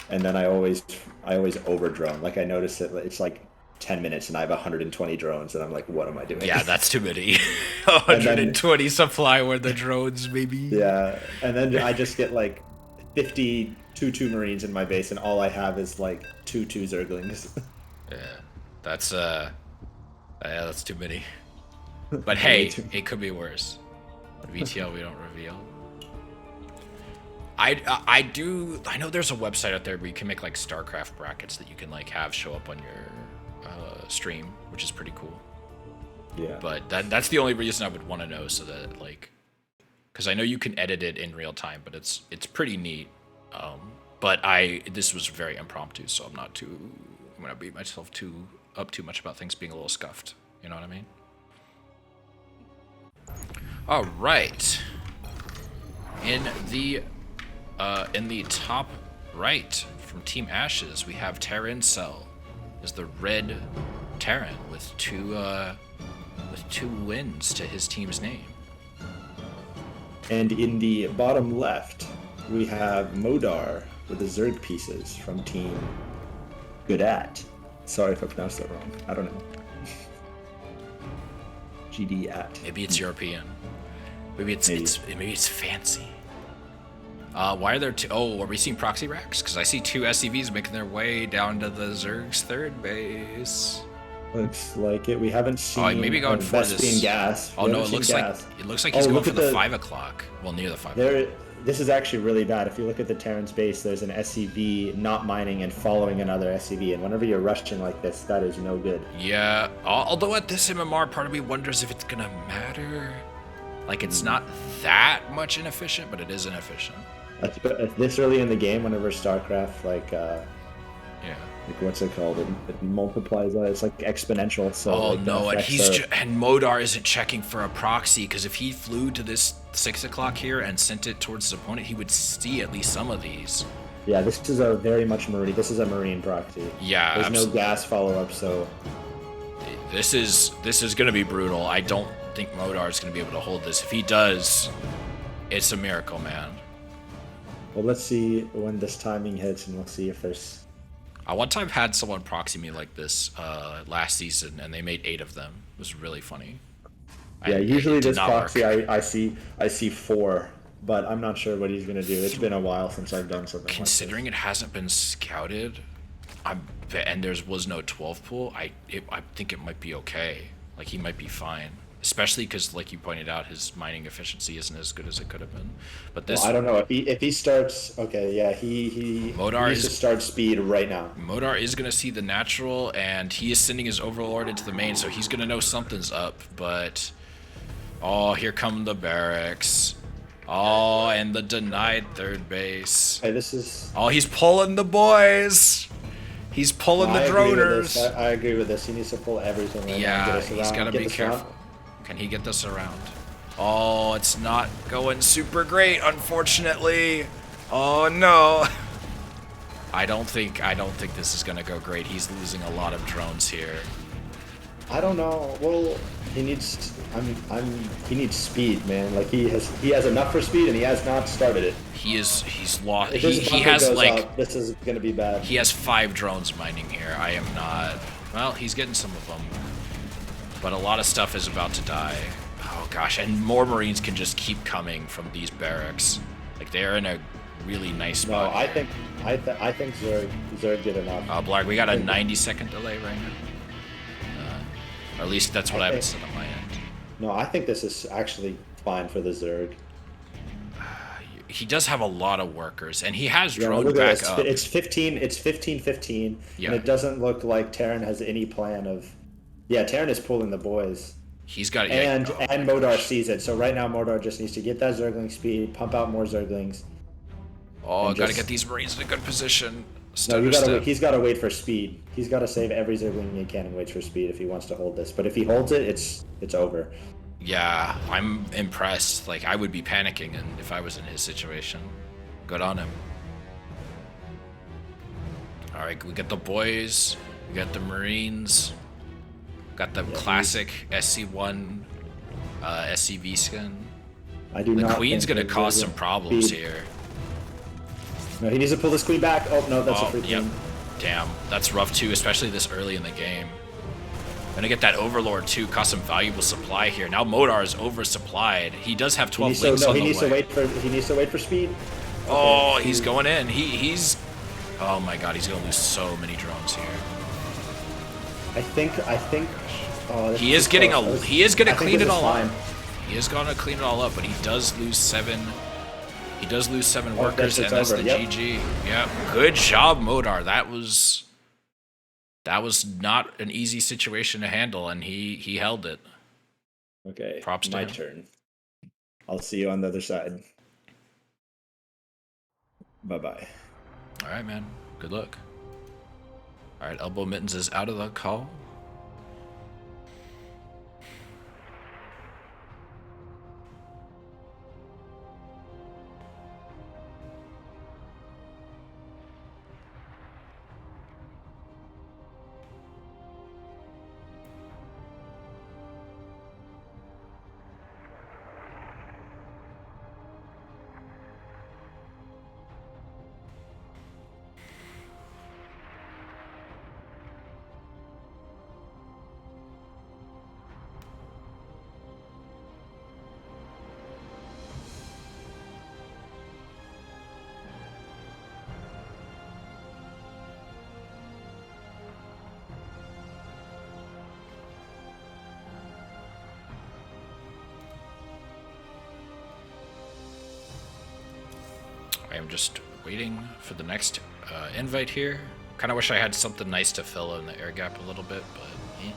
and then I always over drone. Like I notice it's like 10 minutes and I have 120 drones, and I'm like, what am I doing? Yeah, that's too many. 120 supply where the drones maybe. Yeah, and then I just get like 50 2/2 Marines in my base, and all I have is like 2/2 Zerglings. Yeah, that's too many. But hey, it could be worse. VTL we don't reveal. I know there's a website out there where you can make like StarCraft brackets that you can like have show up on your stream, which is pretty cool. Yeah. But that's the only reason I would want to know, so that like, because I know you can edit it in real time, but it's pretty neat. But this was very impromptu, so I'm gonna beat myself too much about things being a little scuffed. You know what I mean? All right. In the top right from Team Ashes, we have Terran Cell as the red Terran with two wins to his team's name. And in the bottom left, we have Modar with the Zerg pieces from Team Gdat. Sorry if I pronounced that wrong. I don't know. GD at. Maybe it's European. Maybe it's Maybe. maybe it's fancy. Why are there two? Oh, are we seeing proxy racks? Because I see two SCVs making their way down to the Zerg's third base. Looks like it. We haven't seen Maybe going for Vespian this. gas. Oh no, it looks like he's going for the 5 o'clock. Well, near the 5 o'clock. This is actually really bad. If you look at the Terran's base, there's an SCV not mining and following another SCV. And whenever you're rushing like this, that is no good. Yeah. Although at this MMR, part of me wonders if it's gonna matter. Like, it's not that much inefficient, but it is inefficient. This early in the game, whenever StarCraft, yeah. Like, what's it called? It multiplies. It's like exponential. So. Oh like, no, and Modar isn't checking for a proxy, because if he flew to this 6 o'clock here and sent it towards his opponent, he would see at least some of these. Yeah, this is a very much Marine. This is a Marine proxy. Yeah, there's absolutely. no gas follow up, so. This is gonna be brutal. I don't think Modar is gonna be able to hold this. If he does, it's a miracle, man. Well, let's see when this timing hits, and we'll see if there's. I one time had someone proxy me like this last season, and they made 8 of them. It was really funny. Yeah, usually this proxy I see 4, but I'm not sure what he's gonna do. It's been a while since I've done something. Considering like it hasn't been scouted, and there was no 12 pool, I think it might be okay. Like, he might be fine. Especially because, like you pointed out, his mining efficiency isn't as good as it could have been. But this, well, I don't know if he starts. Okay, yeah, he needs to start speed right now. Modar is gonna see the natural, and he is sending his overlord into the main, so he's gonna know something's up. But here come the barracks. And the denied third base. Hey, this is. He's pulling the boys. He's pulling the droners. I agree with this. He needs to pull everything. Right now. Get us around. He's gotta be careful. Can he get this around? It's not going super great, unfortunately. Oh no. I don't think this is gonna go great. He's losing a lot of drones here. I don't know. Well, he needs. He needs speed, man. Like he has enough for speed, and he has not started it. He's lost. If He has this is gonna be bad. He has 5 drones mining here. I am not. Well, he's getting some of them. But a lot of stuff is about to die. Oh gosh, and more Marines can just keep coming from these barracks. Like, they're in a really nice spot. No, I think Zerg did enough. Blarg, we got a 90-second delay right now. Or at least that's what I would set on my end. No, I think this is actually fine for the Zerg. He does have a lot of workers, and he has drone back up. It's 15-15, yeah. And it doesn't look like Terran has any plan of. Yeah, Terran is pulling the boys. He's got and Modar sees it. So right now Modar just needs to get that Zergling speed, pump out more Zerglings. Gotta get these Marines in a good position. He's got to wait for speed. He's got to save every Zergling he can and wait for speed if he wants to hold this. But if he holds it, it's over. Yeah, I'm impressed. Like, I would be panicking, and if I was in his situation. Good on him. All right, we got the boys. We got the Marines. Got the classic SC1 SCV skin. The Queen's gonna cause some problems here. No, he needs to pull this Queen back. Oh no, that's a free Queen. Damn, that's rough too, especially this early in the game. Gonna get that Overlord too, cause some valuable supply here. Now Modar is oversupplied. He does have 12 links on the way. He needs to wait for speed. Okay, he's going in. He's. Oh my God, he's gonna lose so many drones here. I think. He is gonna clean it all up. He is gonna clean it all up, but he does lose 7. He does lose 7 workers, and that's the GG. Yep. Good job, Modar. That was not an easy situation to handle, and he held it. Okay. Props to my him. turn. I'll see you on the other side. Bye-bye. All right, man. Good luck. All right, Elbow Mittens is out of the call. I am just waiting for the next invite here. Kind of wish I had something nice to fill in the air gap a little bit, but eh.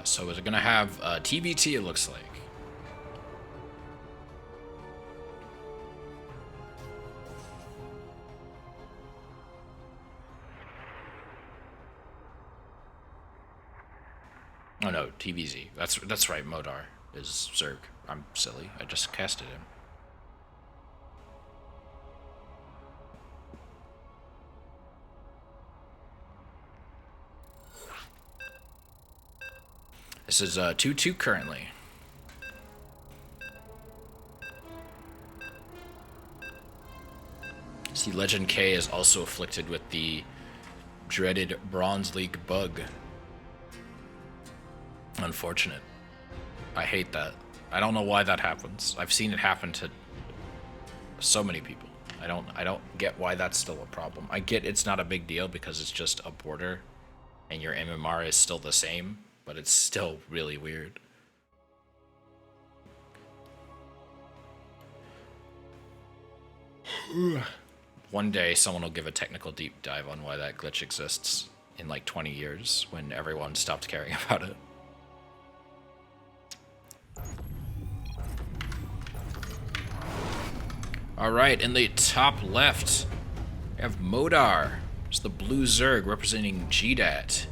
So is it gonna have TBT? It looks like. Oh no, TVZ. That's right. Modar is Zerg. I'm silly. I just casted him. This is 2-2 currently. See, Legend K is also afflicted with the dreaded Bronze League bug. Unfortunate. I hate that. I don't know why that happens. I've seen it happen to so many people. I don't get why that's still a problem. I get it's not a big deal because it's just a border and your MMR is still the same, but it's still really weird. One day someone will give a technical deep dive on why that glitch exists in like 20 years when everyone stopped caring about it. Alright, in the top left, we have Modar. It's the blue Zerg representing Gdat.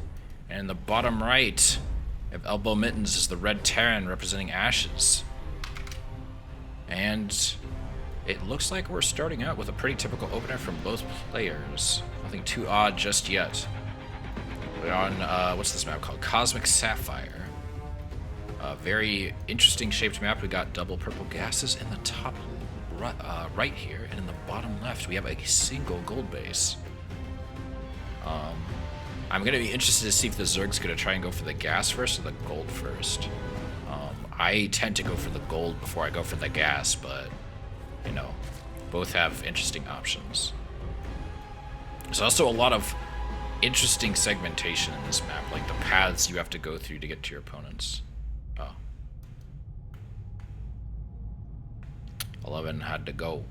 And in the bottom right, we have Elbow Mittens as the red Terran representing Ashes. And it looks like we're starting out with a pretty typical opener from both players. Nothing too odd just yet. We're on, what's this map called? Cosmic Sapphire. A very interesting shaped map. We got double purple gases in the top right here, and in the bottom left we have a single gold base. I'm gonna be interested to see if the Zerg's gonna try and go for the gas first or the gold first. I tend to go for the gold before I go for the gas, but you know, both have interesting options. There's also a lot of interesting segmentation in this map, like the paths you have to go through to get to your opponents. 11 had to go.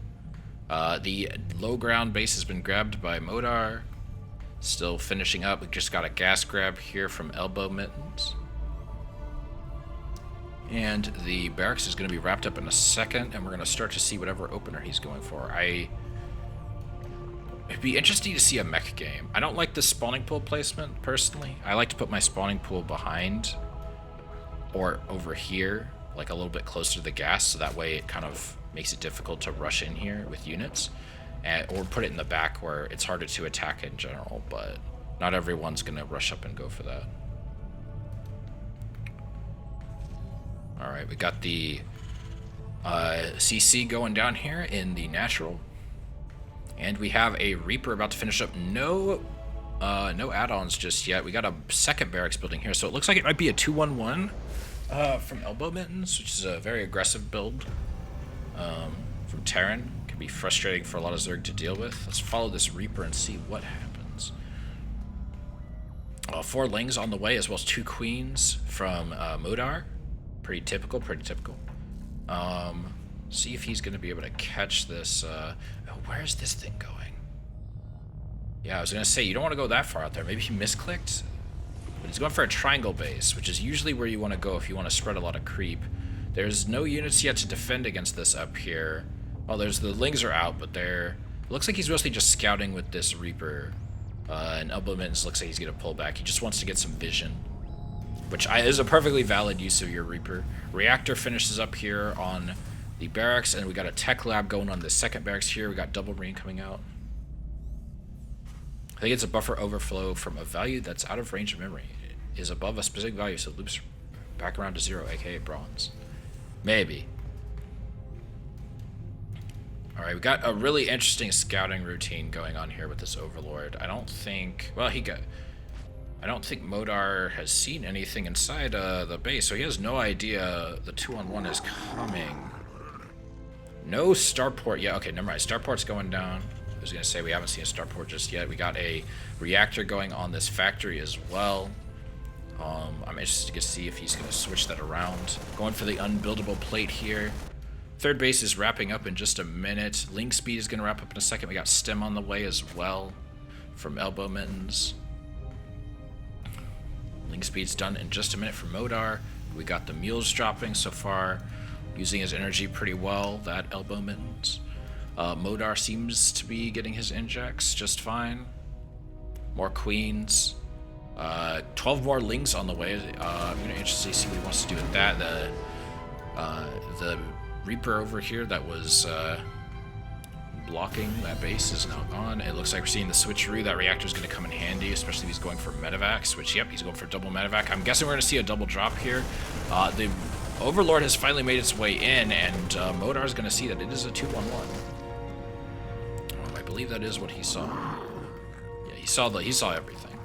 The low ground base has been grabbed by Modar. Still finishing up. We just got a gas grab here from Elbow Mittens. And the barracks is going to be wrapped up in a second, and we're going to start to see whatever opener he's going for. It'd be interesting to see a mech game. I don't like the spawning pool placement, personally. I like to put my spawning pool behind or over here, like a little bit closer to the gas, so that way it kind of makes it difficult to rush in here with units, or put it in the back where it's harder to attack in general, but not everyone's gonna rush up and go for that. Alright, we got the CC going down here in the natural, and we have a Reaper about to finish up. No add-ons just yet. We got a second barracks building here, so it looks like it might be a 2-1-1 from Elbow Mittens, which is a very aggressive build. From Terran. Can be frustrating for a lot of Zerg to deal with. Let's follow this Reaper and see what happens. 4 Lings on the way, as well as 2 Queens from Modar. Pretty typical, pretty typical. See if he's going to be able to catch this. Where's this thing going? Yeah, I was going to say, you don't want to go that far out there. Maybe he misclicked. But he's going for a triangle base, which is usually where you want to go if you want to spread a lot of creep. There's no units yet to defend against this up here, Oh, there's the Lings are out, but they're... Looks like he's mostly just scouting with this Reaper. And Elbow Mittens looks like he's going to pull back. He just wants to get some vision, which is a perfectly valid use of your Reaper. Reactor finishes up here on the barracks, and we got a tech lab going on the second barracks here. We got double rain coming out. I think it's a buffer overflow from a value that's out of range of memory. It is above a specific value, so it loops back around to 0, aka bronze. Maybe. Alright, we got a really interesting scouting routine going on here with this Overlord. I don't think... Well, I don't think Modar has seen anything inside the base, so he has no idea the 2-on-1 is coming. No starport yet. Okay, never mind. Starport's going down. I was going to say we haven't seen a starport just yet. We got a reactor going on this factory as well. I'm interested to see if he's going to switch that around. Going for the unbuildable plate here. Third base is wrapping up in just a minute. Link speed is going to wrap up in a second. We got stem on the way as well from Elbow Mittens. Link speed's done in just a minute from Modar. We got the mules dropping so far, using his energy pretty well, that Elbow Mittens. Modar seems to be getting his injects just fine. More queens. 12 more Lings on the way. I'm going to interested to see what he wants to do with that. The Reaper over here that was blocking that base is now gone. It looks like we're seeing the switcheroo. That reactor is going to come in handy, especially if he's going for medevacs, which, yep, he's going for double medevac. I'm guessing we're going to see a double drop here. The Overlord has finally made its way in, and Modar is going to see that it is a 2-1-1. I believe that is what he saw. Yeah, he saw everything.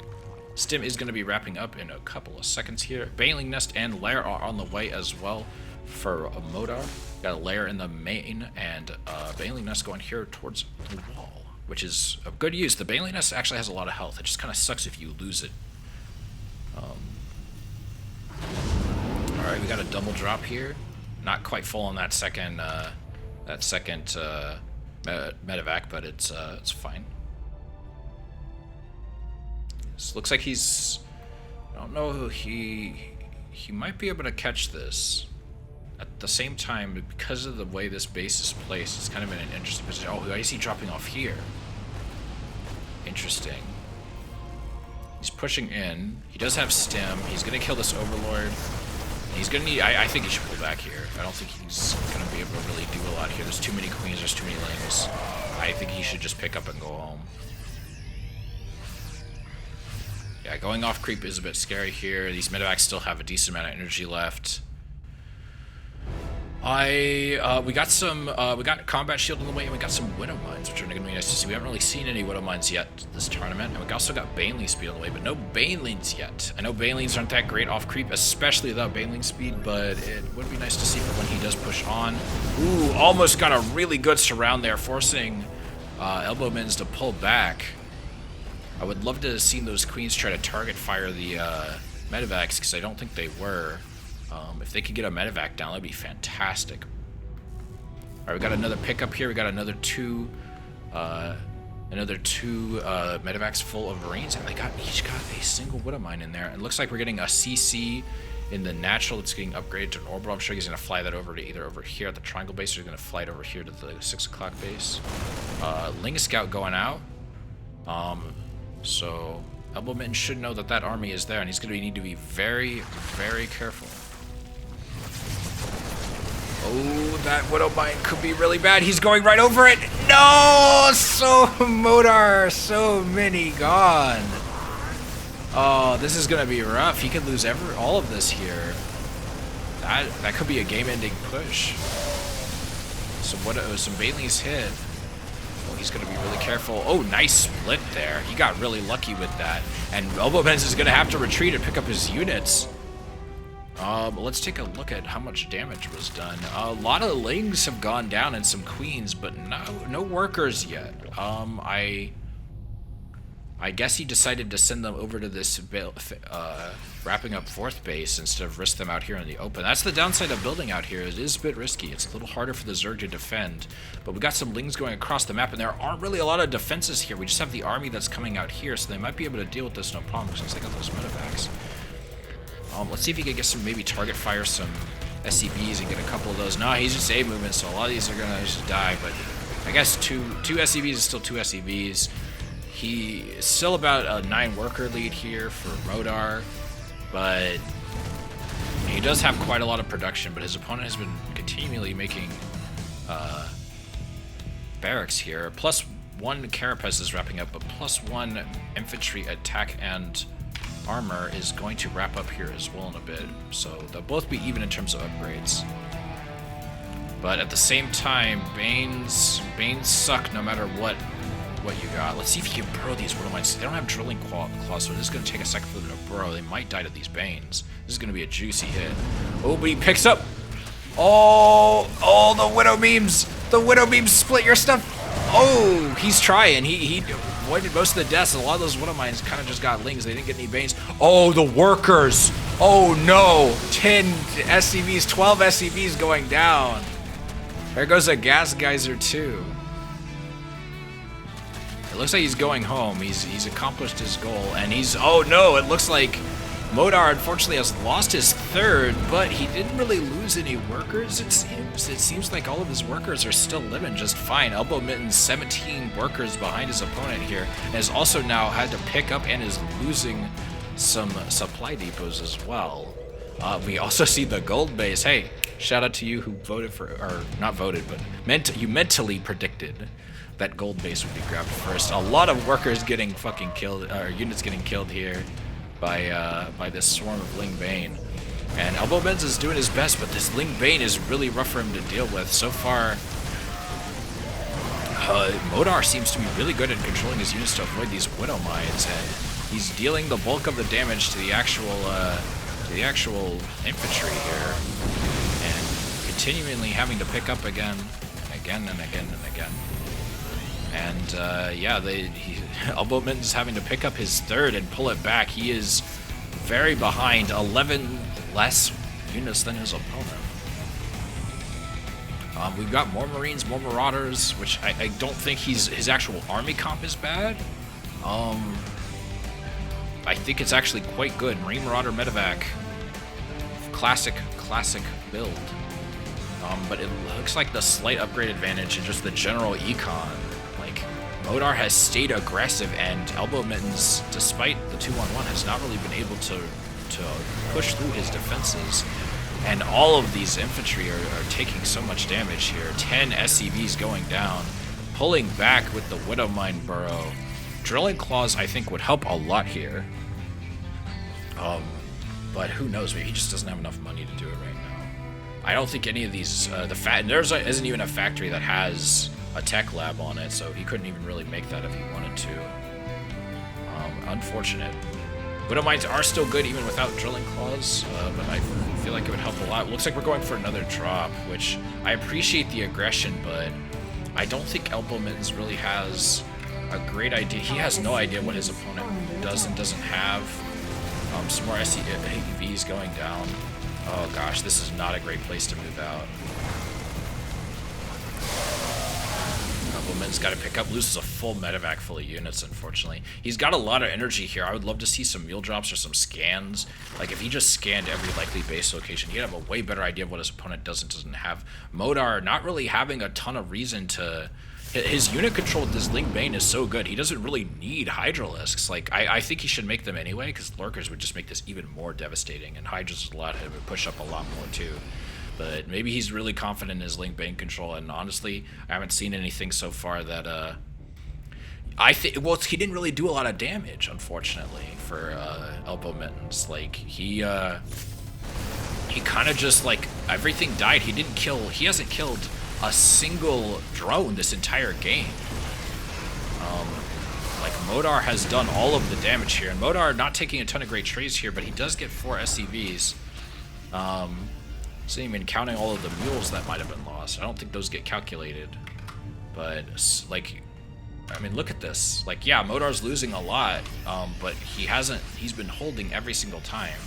Stim is going to be wrapping up in a couple of seconds here. Baneling Nest and Lair are on the way as well for Modar. Got a Lair in the main, and Baneling Nest going here towards the wall, which is a good use. The Baneling Nest actually has a lot of health. It just kind of sucks if you lose it. Alright, we got a double drop here. Not quite full on that second medevac, but it's fine. This looks like he's... I don't know, he might be able to catch this. At the same time, because of the way this base is placed, it's kind of in an interesting position. Oh, why is he dropping off here? Interesting. He's pushing in. He does have stem. He's going to kill this Overlord. He's going to need... I think he should pull back here. I don't think he's going to be able to really do a lot here. There's too many queens. There's too many Lings. I think he should just pick up and go home. Yeah, going off creep is a bit scary here. These medevacs still have a decent amount of energy left. We got combat shield on the way, and we got some widow mines, which are going to be nice to see. We haven't really seen any widow mines yet this tournament, and we also got baneling speed on the way, but no banelings yet. I know banelings aren't that great off creep, especially without baneling speed, but it would be nice to see for when he does push on. Ooh, almost got a really good surround there, forcing Elbow Mittens to pull back. I would love to have seen those queens try to target fire the medevacs, because I don't think they were. If they could get a medevac down, that'd be fantastic. All right, we got another pickup here. We got another two medevacs full of Marines, and each got a single widow mine in there. It looks like we're getting a CC in the natural that's getting upgraded to an orbital. I'm sure he's going to fly that over to either over here at the triangle base, or he's going to fly it over here to the 6 o'clock base. Ling Scout going out. So Elbow Mitten should know that that army is there, and he's going to need to be very, very careful. Oh, that widow mine could be really bad. He's going right over it. No! So Modar, so many gone. Oh, this is going to be rough. He could lose all of this here. That could be a game-ending push. Some Bailey's hit. Oh, he's going to be really careful. Oh, nice split there. He got really lucky with that. And Elbow Benz is going to have to retreat and pick up his units. Let's take a look at how much damage was done. A lot of Lings have gone down and some queens, but no workers yet. I guess he decided to send them over to this wrapping up 4th base instead of risk them out here in the open. That's the downside of building out here. It is a bit risky. It's a little harder for the Zerg to defend, but we got some Lings going across the map, and there aren't really a lot of defenses here. We just have the army that's coming out here, so they might be able to deal with this no problem since they got those medevacs. Let's see if he can get some, maybe target fire some SCVs and get a couple of those. No, he's just A movement, so a lot of these are gonna just die, but I guess two SCVs is still 2 SCVs. He is still about a 9 worker lead here for Modar, but he does have quite a lot of production, but his opponent has been continually making barracks here. +1 Carapace is wrapping up, but +1 infantry attack and armor is going to wrap up here as well in a bit. So they'll both be even in terms of upgrades. But at the same time, Banes suck no matter what you got. Let's see if you can burrow these Widow Mines. They don't have drilling claws, so this is going to take a second for them to burrow. They might die to these Banes. This is going to be a juicy hit. Oh, but he picks up. Oh, the Widow Beams. The Widow Beams split your stuff. Oh, he's trying. He avoided most of the deaths. A lot of those Widow Mines kind of just got lings. They didn't get any Banes. Oh, the workers. Oh, no. 10 SCVs, 12 SCVs going down. There goes a gas geyser, too. It looks like he's going home. He's accomplished his goal, and he's... Oh, no, it looks like Modar, unfortunately, has lost his 3rd, but he didn't really lose any workers, it seems. It seems like all of his workers are still living just fine. Elbow Mitten's 17 workers behind his opponent here, and has also now had to pick up and is losing some supply depots as well. We also see the gold base. Hey, shout out to you who voted for... Or, not voted, but you mentally predicted that gold base would be grabbed first. A lot of workers getting fucking killed, or units getting killed here by this swarm of Ling Bane. And Elbow Benz is doing his best, but this Ling Bane is really rough for him to deal with. So far, Modar seems to be really good at controlling his units to avoid these Widow Mines, and he's dealing the bulk of the damage to the actual infantry here, and continually having to pick up again and again. And yeah, Elbow Mitten's having to pick up his 3rd and pull it back. He is very behind, 11 less units than his opponent. We've got more Marines, more Marauders, which I don't think his actual army comp is bad. I think it's actually quite good. Marine Marauder Medevac, classic build. But it looks like the slight upgrade advantage and just the general econ. Like, Modar has stayed aggressive, and Elbow Mittens, despite the 2-on-1, has not really been able to push through his defenses. And all of these infantry are taking so much damage here. 10 SCVs going down, pulling back with the Widow Mine Burrow. Drilling Claws, I think, would help a lot here. But who knows? Maybe he just doesn't have enough money to do it right now. I don't think any of these... there isn't even a factory that has a tech lab on it, so he couldn't even really make that if he wanted to. Unfortunate. Widow Mines are still good even without Drilling Claws, but I feel like it would help a lot. It looks like we're going for another drop, which I appreciate the aggression, but I don't think Elbow Mittens really has a great idea. He has no idea what his opponent does and doesn't have. Some more SCVs going down. Oh gosh, this is not a great place to move out. Elbowman's got to pick up, loses a full medevac full of units, unfortunately. He's got a lot of energy here. I would love to see some mule drops or some scans. Like, if he just scanned every likely base location, he'd have a way better idea of what his opponent does and doesn't have. Modar not really having a ton of reason to... His unit control with this Ling Bane is so good, he doesn't really need Hydralisks. Like, I think he should make them anyway, because Lurkers would just make this even more devastating, and Hydras would allow him to push up a lot more, too. But maybe he's really confident in his Ling Bane control, and honestly, I haven't seen anything so far that, well, he didn't really do a lot of damage, unfortunately, for, Elbow Mittens. Like, he kind of just, like, everything died. He hasn't killed a single drone this entire game. Like, Modar has done all of the damage here, and Modar not taking a ton of great trades here, but he does get 4 SCVs. So even counting all of the mules that might have been lost. I don't think those get calculated. But, like, I mean, look at this. Like, yeah, Modar's losing a lot, but he's been holding every single time.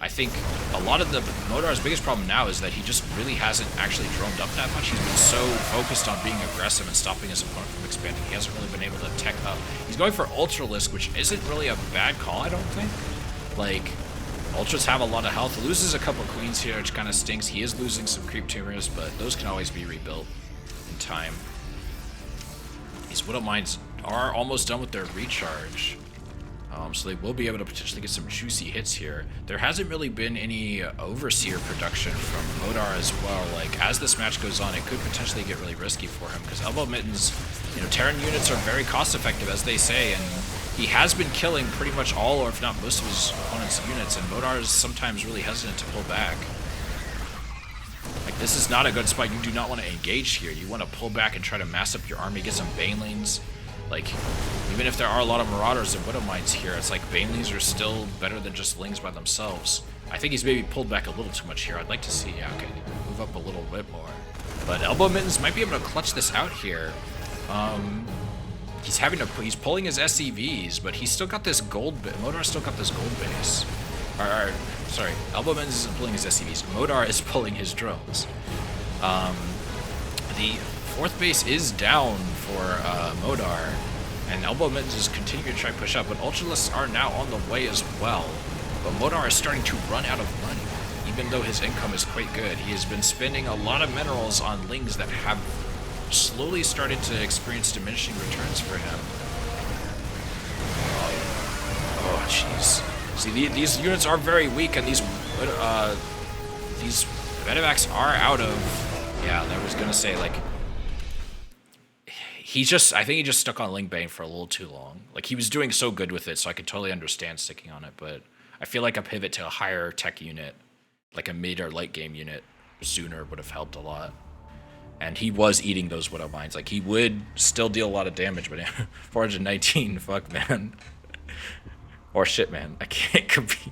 I think a lot of Modar's biggest problem now is that he just really hasn't actually droned up that much. He's been so focused on being aggressive and stopping his opponent from expanding. He hasn't really been able to tech up. He's going for Ultralisk, which isn't really a bad call, I don't think. Like, Ultras have a lot of health. Loses a couple queens here, which kind of stinks. He is losing some creep tumors, but those can always be rebuilt in time. These Widow Mines are almost done with their recharge. So they will be able to potentially get some juicy hits here. There hasn't really been any Overseer production from Modar as well. Like, as this match goes on, it could potentially get really risky for him, because Elbow Mittens, you know, Terran units are very cost-effective, as they say, and he has been killing pretty much all, or if not most of his opponent's units, and Modar is sometimes really hesitant to pull back. Like, this is not a good spot. You do not want to engage here. You want to pull back and try to mass up your army, get some Banelings. Like, even if there are a lot of Marauders and Widow Mines here, it's like Banelings are still better than just Lings by themselves. I think he's maybe pulled back a little too much here. I'd like to see, yeah, okay, move up a little bit more. But Elbow Mittens might be able to clutch this out here. He's pulling his SCVs, but he's still got this gold base. Modar's still got this gold base. Sorry, Elbow Mittens isn't pulling his SCVs. Modar is pulling his drones. The fourth base is down for Modar, and Elbow Mittens is continuing to try to push up, but Ultralisks are now on the way as well. But Modar is starting to run out of money, even though his income is quite good. He has been spending a lot of minerals on Lings that have slowly started to experience diminishing returns for him. Oh, jeez. See, these units are very weak, and these medevacs are out of... Yeah, I was gonna say, like... I think he just stuck on Ling Bane for a little too long. Like, he was doing so good with it, so I could totally understand sticking on it, but I feel like a pivot to a higher tech unit, like a mid or late game unit, sooner would have helped a lot. And he was eating those Widow Mines. Like, he would still deal a lot of damage, but 419, fuck, man. Or shit, man. I can't compete.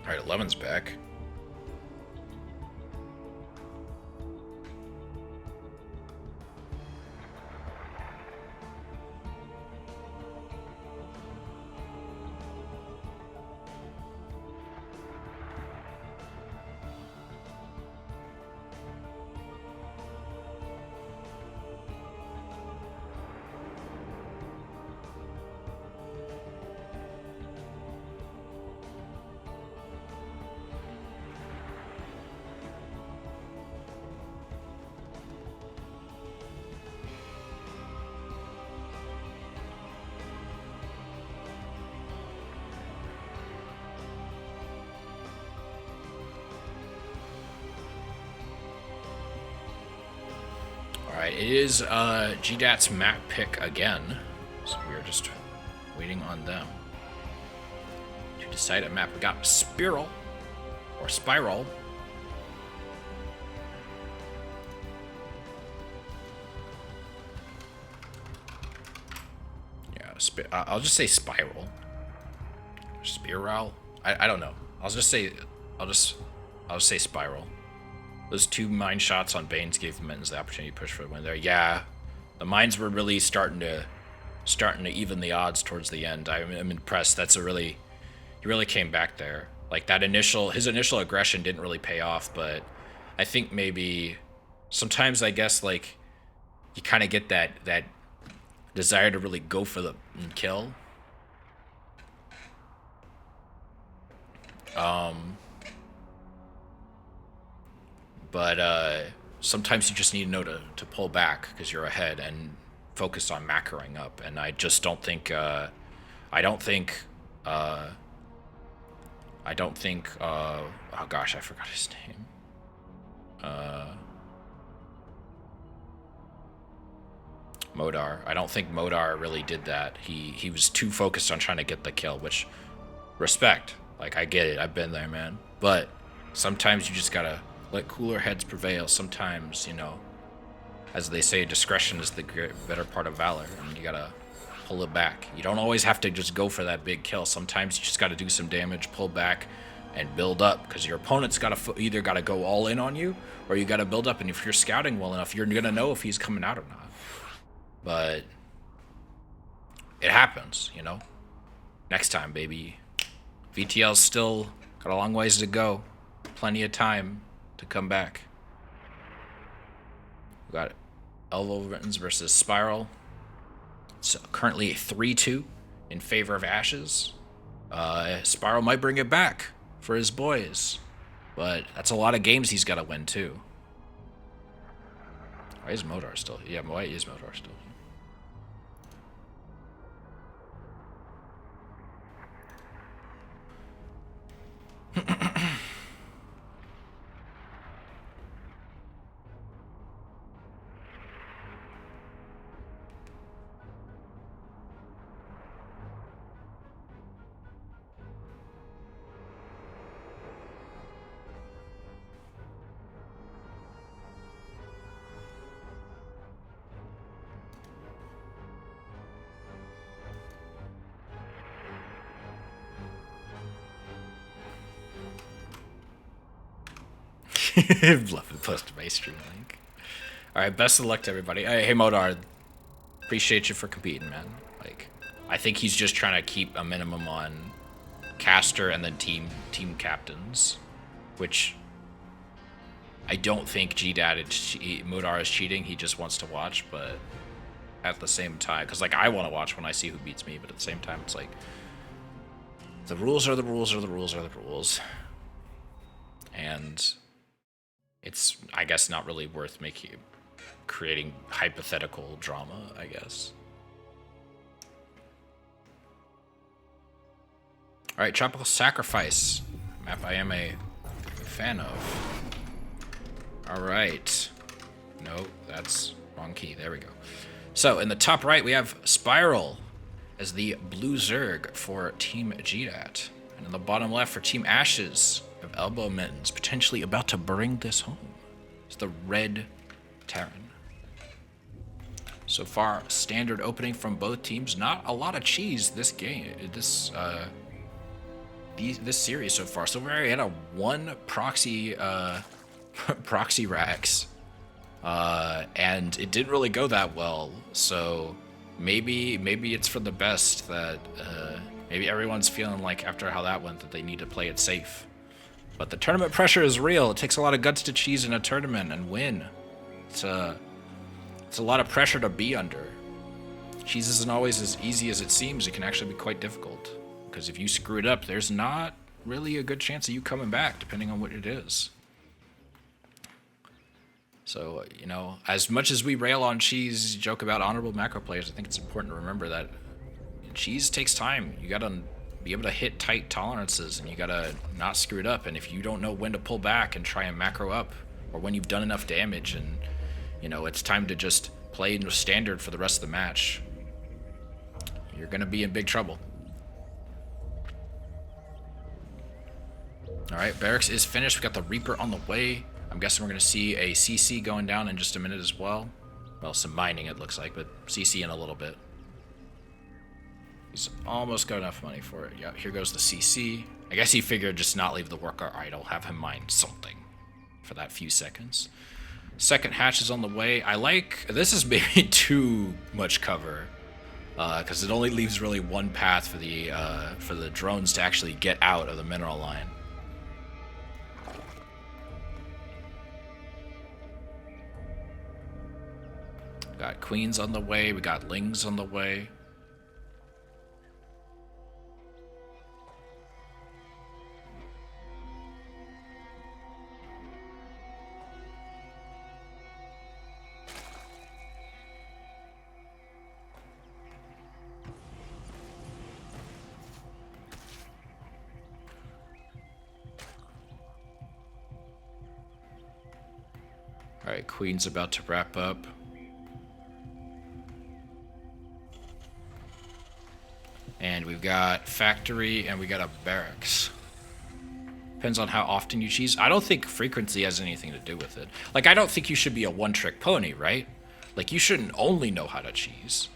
Alright, 11's back. Alright, it is Gdat's map pick again, so we're just waiting on them to decide a map. We got Spiral, or Spiral. Yeah, I'll just say Spiral. Spiral? I don't know. I'll just say Spiral. Those two mine shots on Banes gave Mittens the opportunity to push for the win there. Yeah, the mines were really starting to even the odds towards the end. I'm impressed. He really came back there. Like, his initial aggression didn't really pay off, but I think maybe sometimes, I guess, like, you kind of get that desire to really go for the kill. But sometimes you just need to know to pull back because you're ahead and focus on macroing up. And I just don't think, oh gosh, I forgot his name. Modar. I don't think Modar really did that. He was too focused on trying to get the kill, which, respect. Like, I get it. I've been there, man. But sometimes you just gotta let cooler heads prevail. Sometimes, you know, as they say, discretion is the better part of valor, and you gotta pull it back. You don't always have to just go for that big kill. Sometimes you just gotta do some damage, pull back, and build up, because your opponent's either gotta go all in on you, or you gotta build up, and if you're scouting well enough, you're gonna know if he's coming out or not. But it happens, you know? Next time, baby. VTL's still got a long ways to go. Plenty of time to come back. We got Elbow Mittens versus Spiral. It's currently 3-2 in favor of Ashes. Spiral might bring it back for his boys, but that's a lot of games he's got to win too. Why is Modar still? Yeah, why is Modar still? Bluff and post my stream link. Alright, best of luck to everybody. Hey Modar, appreciate you for competing, man. Like, I think he's just trying to keep a minimum on caster and then team captains, which I don't think Modar is cheating. He just wants to watch, but at the same time, because like I want to watch when I see who beats me, but at the same time, it's like the rules are the rules are the rules are the rules, and it's, I guess, not really worth creating hypothetical drama, I guess. All right, Tropical Sacrifice, map I am a fan of. All right. No, that's wrong key. There we go. So in the top right, we have Spiral as the blue Zerg for Team Gdat. And in the bottom left for Team Ashes, we have Elbow Mittens, potentially about to bring this home. It's the red Terran. So far, standard opening from both teams. Not a lot of cheese this game. This series so far. So we're at a 1 proxy proxy racks, and it didn't really go that well. So maybe it's for the best that maybe everyone's feeling like after how that went that they need to play it safe. But the tournament pressure is real. It takes a lot of guts to cheese in a tournament and win. It's a lot of pressure to be under. Cheese isn't always as easy as it seems. It can actually be quite difficult, because if you screw it up, there's not really a good chance of you coming back, depending on what it is. So, you know, as much as we rail on cheese, joke about honorable macro players, I think it's important to remember that cheese takes time. You gotta be able to hit tight tolerances, and you gotta not screw it up. And if you don't know when to pull back and try and macro up, or when you've done enough damage and, you know, it's time to just play into standard for the rest of the match, you're gonna be in big trouble. Alright, Barracks is finished. We got the Reaper on the way. I'm guessing we're going to see a CC going down in just a minute as well. Well, some mining it looks like, but CC in a little bit. He's almost got enough money for it. Yeah, here goes the CC. I guess he figured just not leave the worker idle, have him mine something for that few seconds. Second hatch is on the way. I like, this is maybe too much cover, because it only leaves really one path for the drones to actually get out of the mineral line. Got queens on the way, we got lings on the way. All right, queen's about to wrap up. And we've got factory and we got a barracks. Depends on how often you cheese. I don't think frequency has anything to do with it. Like, I don't think you should be a one-trick pony, right? Like, you shouldn't only know how to cheese.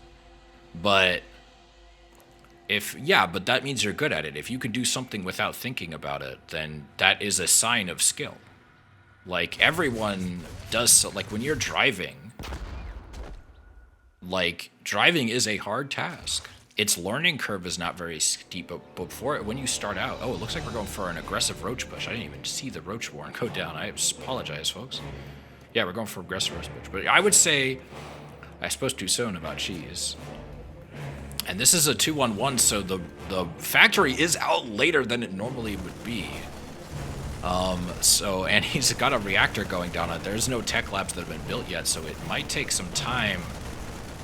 But but that means you're good at it. If you can do something without thinking about it, then that is a sign of skill. Like, everyone does so. Like, when you're driving, like, driving is a hard task. Its learning curve is not very steep, but before when you start out, oh, it looks like we're going for an aggressive roach push. I didn't even see the roach warren go down. I apologize, folks. Yeah, we're going for aggressive roach push. But I would say, I suppose too soon about cheese. And this is a 2-1-1, so the factory is out later than it normally would be. So, and he's got a reactor going down on it. There's no tech labs that have been built yet, so it might take some time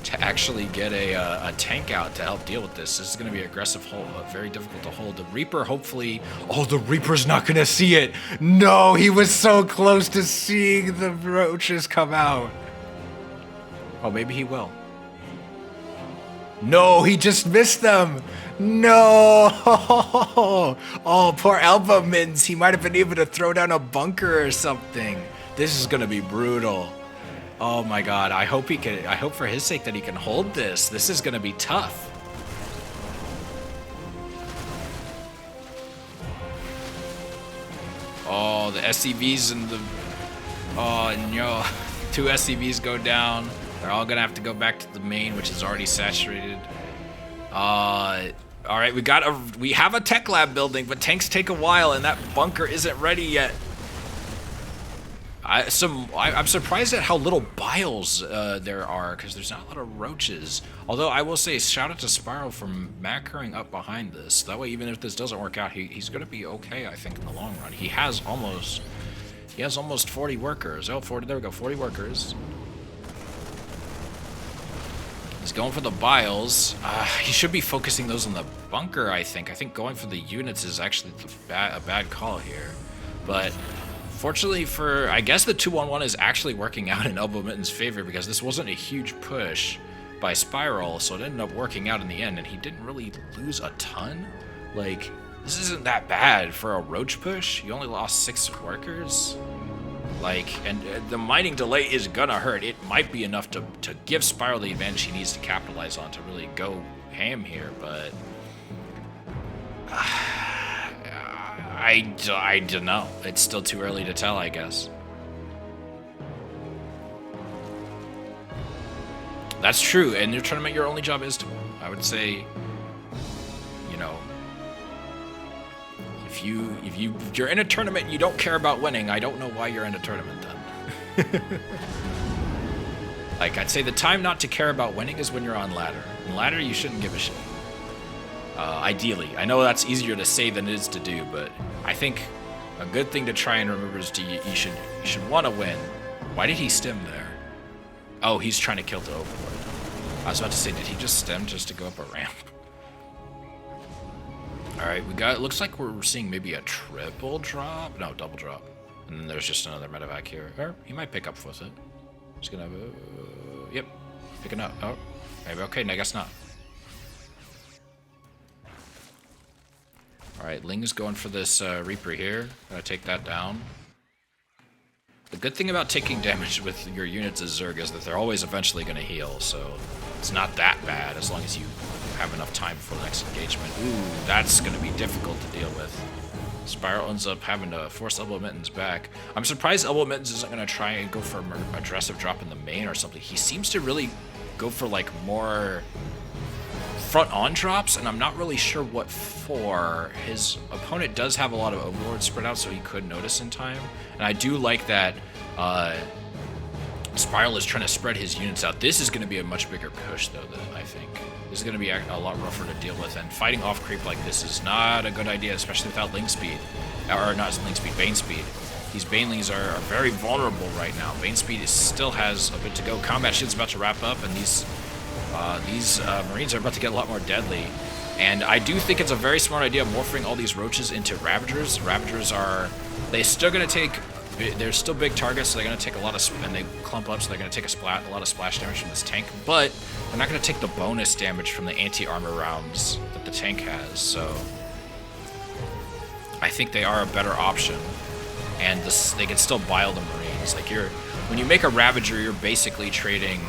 to actually get a tank out to help deal with this. This is going to be aggressive hold, very difficult to hold. The Reaper, hopefully... Oh, the Reaper's not going to see it! No, he was so close to seeing the roaches come out. Oh, maybe he will. No, he just missed them! No! Oh, poor Elbow Mittens. He might have been able to throw down a bunker or something. This is going to be brutal. Oh my god, I hope for his sake that he can hold this. This is going to be tough. Oh, the SCVs and the... Oh, no. 2 SCVs go down. They're all going to have to go back to the main, which is already saturated. All right, we have a tech lab building, but tanks take a while, and that bunker isn't ready yet. I'm surprised at how little biles there are, because there's not a lot of roaches. Although I will say, shout out to Spiral for macroing up behind this. That way, even if this doesn't work out, he's going to be okay, I think, in the long run. He has almost 40 workers. Oh, 40. There we go, 40 workers. He's going for the biles. He should be focusing those on the bunker, I think. I think going for the units is actually a bad call here. But fortunately for... I guess the 2-1-1 is actually working out in Elbow Mitten's favor, because this wasn't a huge push by Spiral, so it ended up working out in the end, and he didn't really lose a ton. Like, this isn't that bad for a roach push. He only lost 6 workers. Like, and the mining delay is gonna hurt. It might be enough to give Spiral the advantage he needs to capitalize on to really go ham here, but... I don't know. It's still too early to tell, I guess. That's true. In your tournament, your only job is to win. I would say, you know, if you're in a tournament and you don't care about winning, I don't know why you're in a tournament then. Like, I'd say the time not to care about winning is when you're on ladder. In ladder, you shouldn't give a shit. Ideally. I know that's easier to say than it is to do, but I think a good thing to try and remember is you should want to win. Why did he stem there? Oh, he's trying to kill the Overlord. I was about to say, did he just stem just to go up a ramp? Alright, it looks like we're seeing maybe a triple drop? No, double drop. And then there's just another medevac here. Or he might pick up with it. Just gonna, yep, picking up. Oh, maybe, okay, I guess not. Alright, Ling's going for this Reaper here. Gonna take that down. The good thing about taking damage with your units as Zerg is that they're always eventually gonna heal, so it's not that bad as long as you have enough time for the next engagement. Ooh, that's gonna be difficult to deal with. Spiral ends up having to force Elbow Mittens back. I'm surprised Elbow Mittens isn't gonna try and go for an aggressive drop in the main or something. He seems to really go for like more front-on drops, and I'm not really sure what for. His opponent does have a lot of Overlords spread out, so he could notice in time. And I do like that Spiral is trying to spread his units out. This is going to be a much bigger push, though, I think. This is going to be a lot rougher to deal with, and fighting off creep like this is not a good idea, especially without Link speed. Or not Link speed, Bane speed. These Banelings are very vulnerable right now. Bane speed still has a bit to go. Combat shield's about to wrap up, and these Marines are about to get a lot more deadly. And I do think it's a very smart idea morphing all these roaches into Ravagers. Ravagers they're still big targets, so they're going to take a lot of, and they clump up, so they're going to take a lot of splash damage from this tank, but they're not going to take the bonus damage from the anti-armor rounds that the tank has, so I think they are a better option, and they can still bile the Marines. Like, when you make a Ravager, you're basically trading,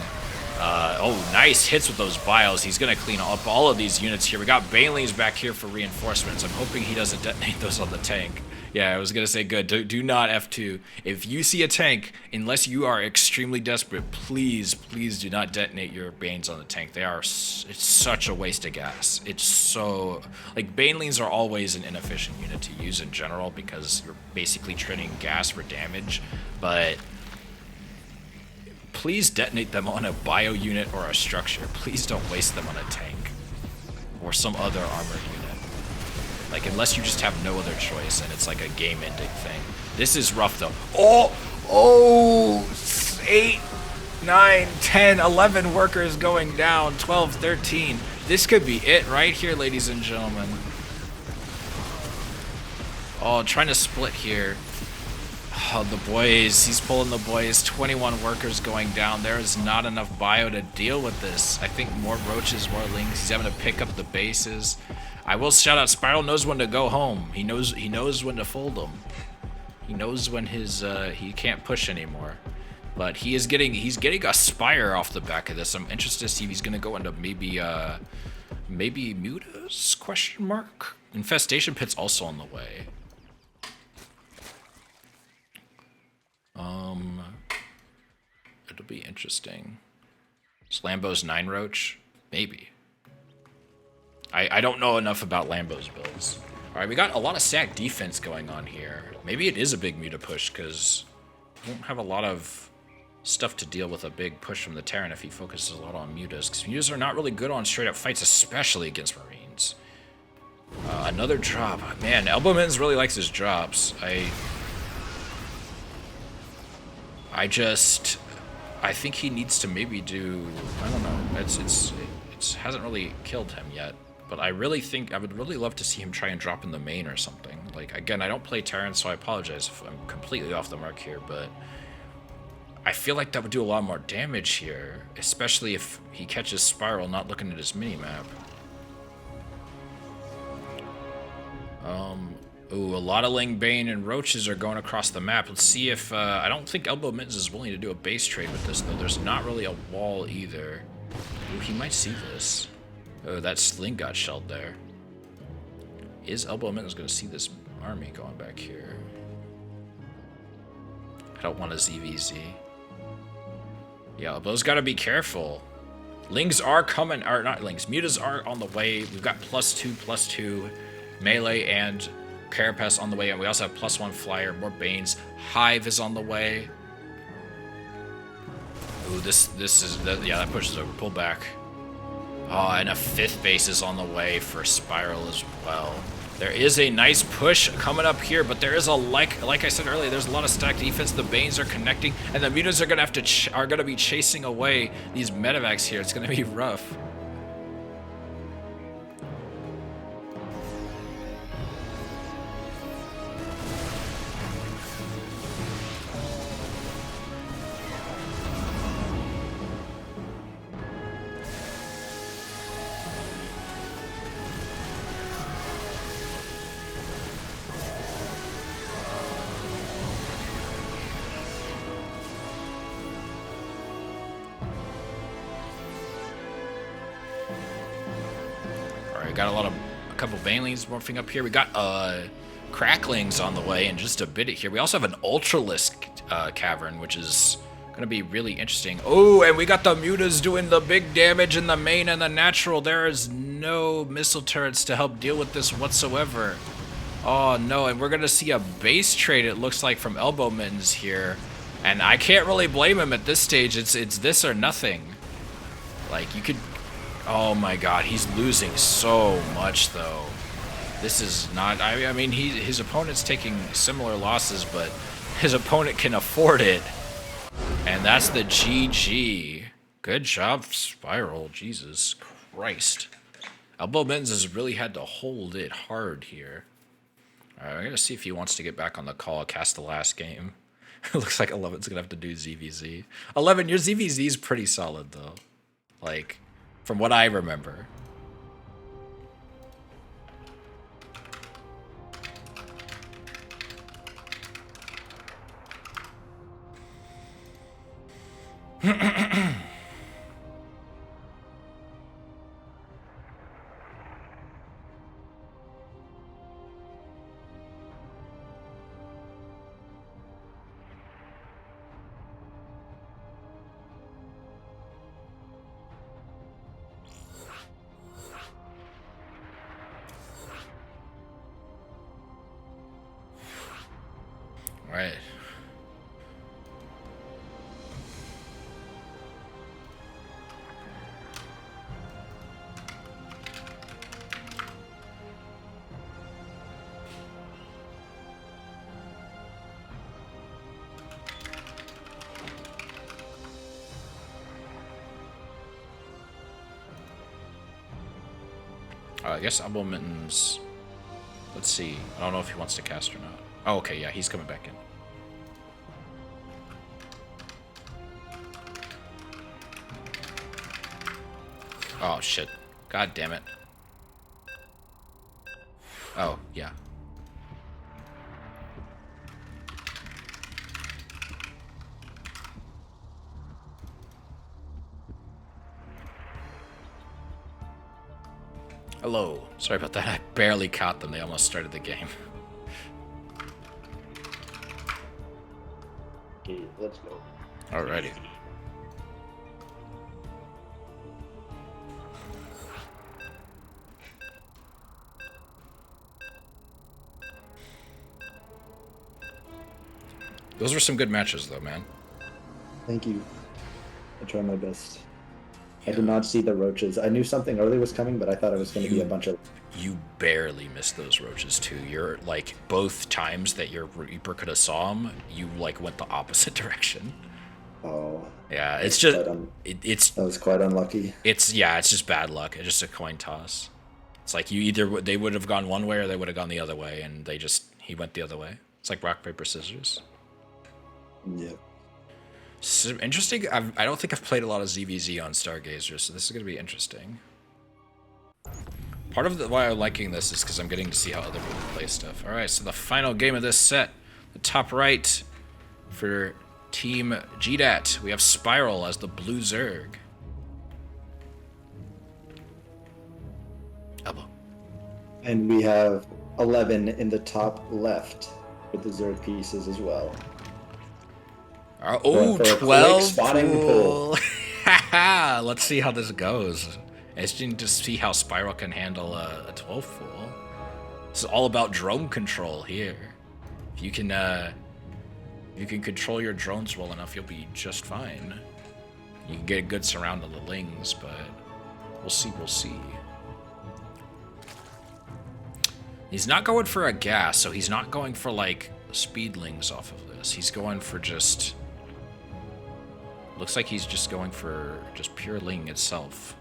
oh, nice hits with those biles. He's going to clean up all of these units here. We got Banelings back here for reinforcements. I'm hoping he doesn't detonate those on the tank. Yeah, I was gonna say good. Do not F2. If you see a tank, unless you are extremely desperate, please, please do not detonate your Banes on the tank. It's such a waste of gas. It's so, like, Banelings are always an inefficient unit to use in general because you're basically trading gas for damage, but please detonate them on a bio unit or a structure. Please don't waste them on a tank or some other armored unit. Like, unless you just have no other choice and it's like a game-ending thing. This is rough, though. Oh, 8, 9, 10, 11 workers going down. 12, 13. This could be it right here, ladies and gentlemen. Oh, trying to split here. Oh, the boys. He's pulling the boys. 21 workers going down. There is not enough bio to deal with this. I think more roaches, more lings. He's having to pick up the bases. I will shout out, Spiral knows when to go home. He knows when to fold them. He knows when his he can't push anymore. But he's getting a Spire off the back of this. I'm interested to see if he's gonna go into maybe Mutas ? Question mark. Infestation Pit's also on the way. It'll be interesting. Is Lambo's 9 Roach? Maybe. I don't know enough about Lambo's builds. Alright, we got a lot of sack defense going on here. Maybe it is a big Muta push, because we won't have a lot of stuff to deal with a big push from the Terran if he focuses a lot on Mutas, because Mutas are not really good on straight-up fights, especially against Marines. Another drop. Man, Elbowmans really likes his drops. I think he needs to maybe do, I don't know, it hasn't really killed him yet, but I would really love to see him try and drop in the main or something. Like, again, I don't play Terran, so I apologize if I'm completely off the mark here, but I feel like that would do a lot more damage here, especially if he catches Spiral not looking at his minimap. Ooh, a lot of Ling Bane and Roaches are going across the map. Let's see if, I don't think Elbow Mittens is willing to do a base trade with this, though. There's not really a wall either. Ooh, he might see this. Oh, that Sling got shelled there. Is Elbow Mittens going to see this army going back here? I don't want a ZVZ. Yeah, Elbow's got to be careful. Lings are coming, or not Lings, Mutas are on the way. We've got +2/+2 melee and Carapace on the way, and we also have +1 flyer, more Banes. Hive is on the way. Ooh, this is, yeah, that pushes over. Pull back. Oh, and a 5th base is on the way for Spiral as well. There is a nice push coming up here, but there is a, like I said earlier, there's a lot of stacked defense. The Banes are connecting, and the Mutas are gonna be chasing away these medevacs here. It's gonna be rough. Got a couple Banelings morphing up here. We got Cracklings on the way in just a bit here. We also have an Ultralisk Cavern, which is going to be really interesting. Oh, and we got the Mutas doing the big damage in the main and the natural. There is no missile turrets to help deal with this whatsoever. Oh, no, and we're going to see a base trade, it looks like, from Elbow Mittens here. And I can't really blame him at this stage. It's this or nothing. Like, you could... Oh my god, he's losing so much, though. This is not... I mean, his opponent's taking similar losses, but his opponent can afford it. And that's the GG. Good job, Spiral. Jesus Christ. Elbow Mittens has really had to hold it hard here. Alright, I'm going to see if he wants to get back on the call, cast the last game. It looks like 11's going to have to do ZVZ. 11, your ZVZ is pretty solid, though. Like... from what I remember. Right. I guess Elbow Mittens. Let's see. I don't know if he wants to cast or not. Oh, okay, yeah, he's coming back in. Oh, shit. God damn it. Oh, yeah. Hello. Sorry about that. I barely caught them. They almost started the game. Okay, let's go. Alrighty. Those were some good matches, though, man. Thank you. I try my best. I did not see the roaches. I knew something early was coming, but I thought it was going to be a bunch of... You barely missed those roaches, too. You're, like, both times that your Reaper could have saw them, you, like, went the opposite direction. Oh. Yeah, it's just... That was quite unlucky. It's just bad luck. It's just a coin toss. It's like they would have gone one way or they would have gone the other way, and he went the other way. It's like rock, paper, scissors. Yep. So interesting. I don't think I've played a lot of ZVZ on Stargazer, so this is going to be interesting. Part of why I'm liking this is because I'm getting to see how other people play stuff. All right, so the final game of this set, the top right for Team Gdat, we have Spiral as the blue Zerg. Elbow. And we have 11 in the top left with the Zerg pieces as well. Oh, 12 spotting pool. Let's see how this goes. Interesting to see how Spiral can handle a 12 pool. This is all about drone control here. If you can control your drones well enough, you'll be just fine. You can get a good surround on the lings, but we'll see. He's not going for a gas, so he's not going for like speedlings off of this. He's going for just... Looks like he's just going for just pure ling itself.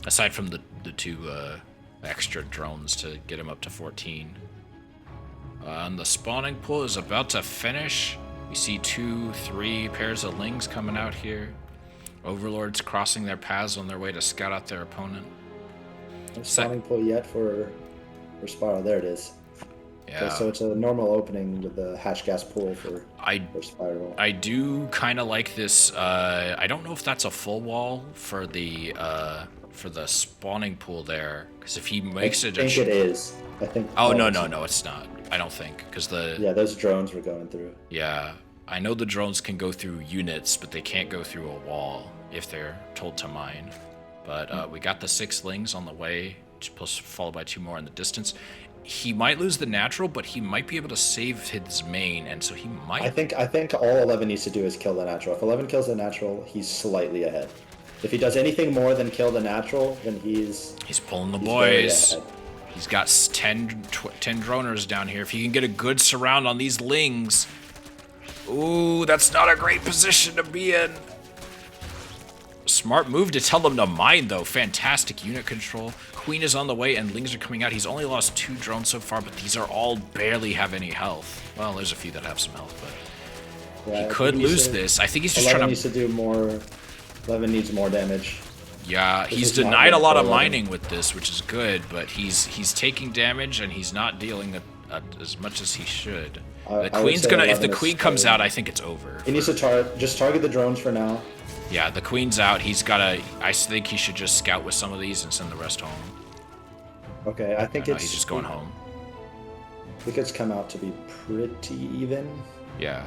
Aside from the two extra drones to get him up to 14. And the spawning pool is about to finish. We see 2, 3 pairs of lings coming out here. Overlords crossing their paths on their way to scout out their opponent. No spawning pool yet for Spiral. There it is. Yeah. Okay, so it's a normal opening with the hash gas pool for Spiral. I do kind of like this. I don't know if that's a full wall for the spawning pool there, because if he makes it, I think it is. I think. Oh no, it's not. I don't think, because those drones were going through. Yeah, I know the drones can go through units, but they can't go through a wall if they're told to mine. But we got the 6 lings on the way, plus followed by 2 more in the distance. He might lose the natural, but he might be able to save his main, and so he might... I think all 11 needs to do is kill the natural. If 11 kills the natural, he's slightly ahead. If he does anything more than kill the natural, then he's pulling the boys. He's got 10 droners down here. If he can get a good surround on these lings... Ooh, that's not a great position to be in. Smart move to tell them to mine, though. Fantastic unit control. Queen is on the way, and lings are coming out. He's only lost 2 drones so far, but these are all barely have any health. Well, there's a few that have some health, but he could lose this. I think he's just trying to... needs to do more... 11 needs more damage. Yeah, he's denied a lot of mining with this, which is good, but he's taking damage, and he's not dealing as much as he should. The Queen's gonna... If the Queen comes out, I think it's over. He needs to target the drones for now. Yeah, the Queen's out. He's gotta... I think he should just scout with some of these and send the rest home. Okay, I think he's just going home. I think it's come out to be pretty even. Yeah.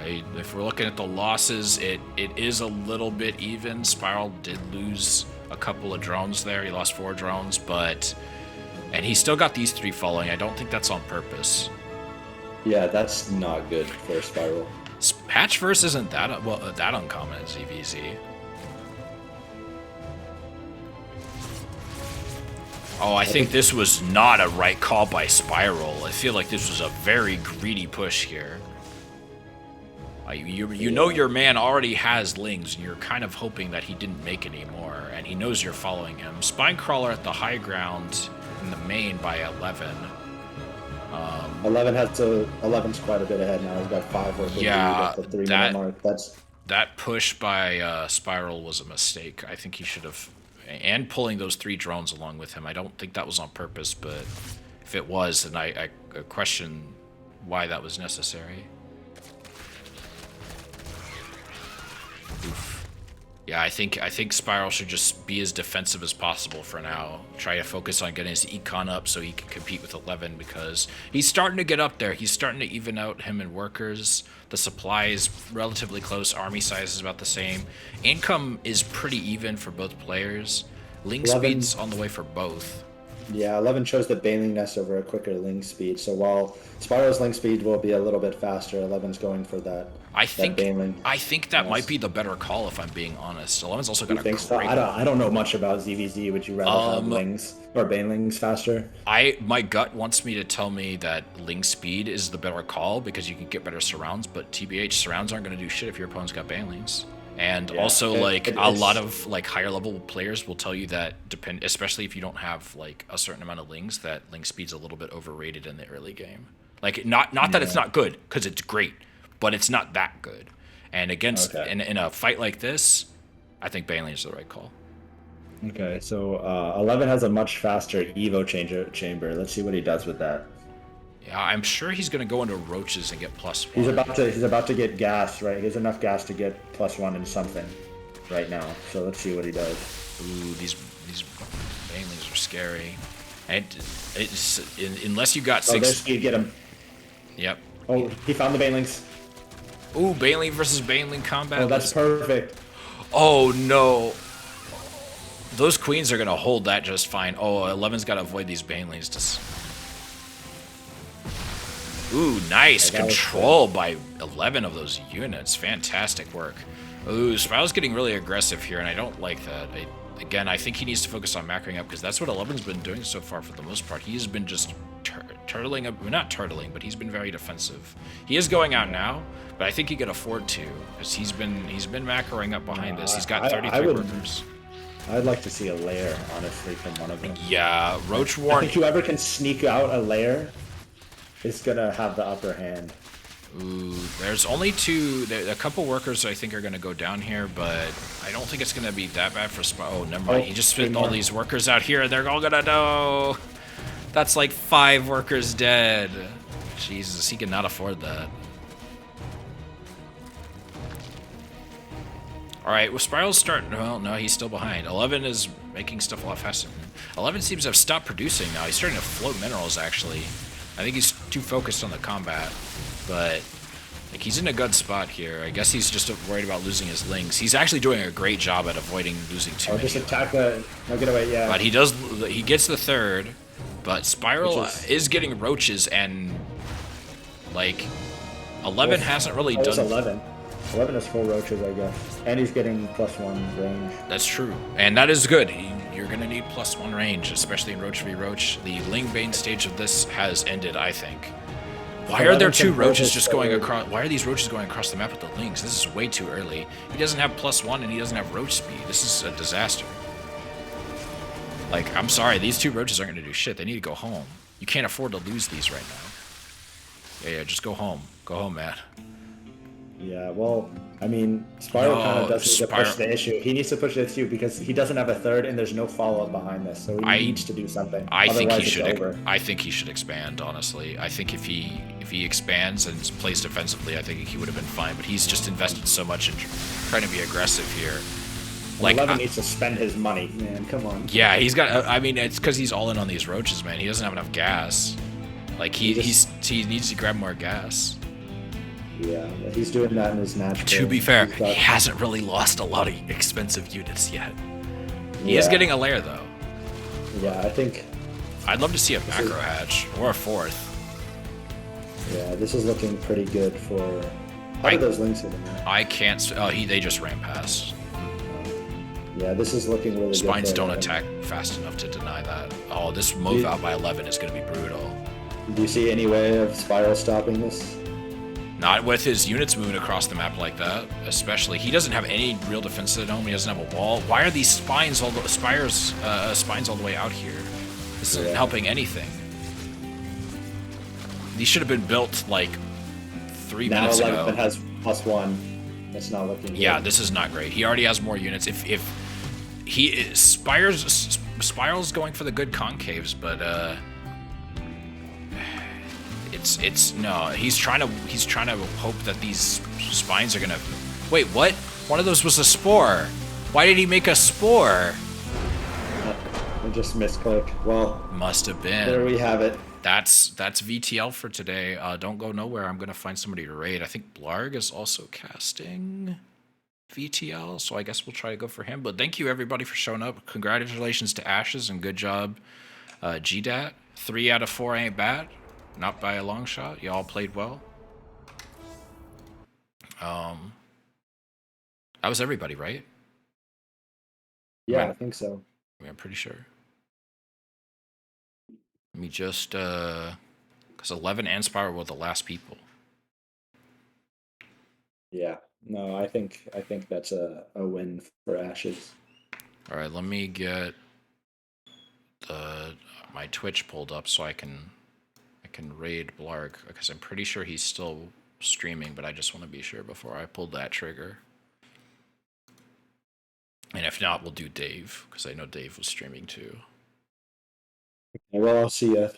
If we're looking at the losses, it is a little bit even. Spiral did lose a couple of drones there. He lost 4 drones, but... And he's still got these 3 following. I don't think that's on purpose. Yeah, that's not good for a Spiral. Hatchverse isn't that that uncommon in ZVZ. Oh, I think this was not a right call by Spiral. I feel like this was a very greedy push here. You know your man already has Lings, and you're kind of hoping that he didn't make any more, and he knows you're following him. Spinecrawler at the high ground in the main by 11. 11's quite a bit ahead now. He's got 5 worth of Yeah, at the 3-minute mark. That push by Spiral was a mistake. I think he should have... And pulling those 3 drones along with him. I don't think that was on purpose, but if it was, then I question why that was necessary. Oof. Yeah, I think Spiral should just be as defensive as possible for now. Try to focus on getting his econ up so he can compete with 11, because he's starting to get up there. He's starting to even out him in workers. The supply is relatively close. Army size is about the same. Income is pretty even for both players. Link speed's on the way for both. Yeah, 11 chose the Bailing Nest over a quicker link speed. So while Spiral's link speed will be a little bit faster, 11's going for that. I think that Nest. might be the better call, if I'm being honest. 11's also got a great... So? I don't know much about ZVZ. Would you rather have Lings or Banelings faster? My gut wants me to tell me that Ling speed is the better call because you can get better surrounds, but TBH, surrounds aren't going to do shit if your opponent's got Banelings. And also, a lot of higher level players will tell you that especially if you don't have a certain amount of Lings, that Ling speed's a little bit overrated in the early game. Not that it's not good, because it's great, but it's not that good. And against in a fight like this, I think Banelings is the right call. Okay, so 11 has a much faster Evo chamber. Let's see what he does with that. Yeah, I'm sure he's going to go into roaches and get +1. He's about to get gas, right? He has enough gas to get +1 in something right now. So let's see what he does. Ooh, these banelings are scary. And unless you got 6. There's speed, get him. Yep. Oh, he found the banelings. Ooh, Baneling versus Baneling combat. Oh, that's perfect. Oh no. Those queens are going to hold that just fine. Oh, 11's got to avoid these banelings. Ooh, nice control by 11 of those units. Fantastic work. Ooh, Spiral's getting really aggressive here, and I don't like that. Again, I think he needs to focus on macroing up, because that's what 11's been doing so far for the most part. He's been just turtling up. Well, not turtling, but he's been very defensive. He is going out now, but I think he could afford to, because he's been macroing up behind this. He's got 33 workers. I'd like to see a lair, honestly, from one of them. Yeah, Roach Warren. I think whoever can sneak out a lair is gonna have the upper hand. Ooh, there's only 2. A couple workers I think are gonna go down here, but I don't think it's gonna be that bad for Spot. Oh, never mind. He just spit all these workers out here, and they're all gonna know. That's like 5 workers dead. Jesus, he cannot afford that. Alright, well, Spiral's starting... Well, no, he's still behind. 11 is making stuff a lot faster. 11 seems to have stopped producing now. He's starting to float minerals, actually. I think he's too focused on the combat. But he's in a good spot here. I guess he's just worried about losing his Lings. He's actually doing a great job at avoiding losing too many. Just attack the... No, get away, yeah. But he gets the 3rd. But Spiral is getting roaches, and 11 hasn't really done... 11 has 4 roaches, I guess. And he's getting +1 range. That's true. And that is good. You're going to need +1 range, especially in Roach v Roach. The Ling Bane stage of this has ended, I think. Why are there 2 roaches just going across? Why are these roaches going across the map with the Lings? This is way too early. He doesn't have +1, and he doesn't have roach speed. This is a disaster. I'm sorry. These 2 roaches aren't going to do shit. They need to go home. You can't afford to lose these right now. Yeah, just go home. Go home, Matt. Yeah, well, I mean, Spiral kind of does need to push the issue. He needs to push the issue because he doesn't have a 3rd, and there's no follow-up behind this, so he needs to do something. I think he should expand, honestly. I think if he expands and plays defensively, I think he would have been fine, but he's just invested so much in trying to be aggressive here. 11 needs to spend his money, man, come on. Yeah, he's got... I mean, it's because he's all in on these roaches, man. He doesn't have enough gas. He needs to grab more gas. Yeah, he's doing that in his natural. To be fair, he hasn't really lost a lot of expensive units yet. He is getting a lair, though. Yeah, I think... I'd love to see a macro hatch, or a 4th. Yeah, this is looking pretty good for. How I do those links hit in there? I can't. Oh, they just ran past. Yeah, this is looking really good Spines for don't 11. attack fast enough to deny that. Oh, this move out by 11 is going to be brutal. Do you see any way of Spiral stopping this? Not with his units moving across the map like that, especially. He doesn't have any real defense at home. He doesn't have a wall. Why are these spines all the spines all the way out here? This isn't helping anything. These should have been built like 3 Now minutes 11 ago. has +1. That's not looking good. Yeah, this is not great. He already has more units. If he is, Spiral's going for the good concaves, but it's no. He's trying to hope that these spines are gonna. Wait, what? One of those was a spore. Why did he make a spore? I just misclick. Well, Must have been. there we have it. That's VTL for today. Don't go nowhere. I'm gonna find somebody to raid. I think Blarg is also casting VTL, so I guess we'll try to go for him. But thank you everybody for showing up. Congratulations to Ashes and good job, Gdat. 3 out of 4 ain't bad. Not by a long shot. Y'all played well. That was everybody, right? Yeah, I think so. I'm pretty sure. Let me just, because 11 and Spiral were the last people. Yeah. No, I think that's a win for Ashes. All right, let me get my Twitch pulled up so I can raid Blarg, because I'm pretty sure he's still streaming, but I just want to be sure before I pull that trigger. And if not, we'll do Dave, because I know Dave was streaming too. Okay, well, I'll see you.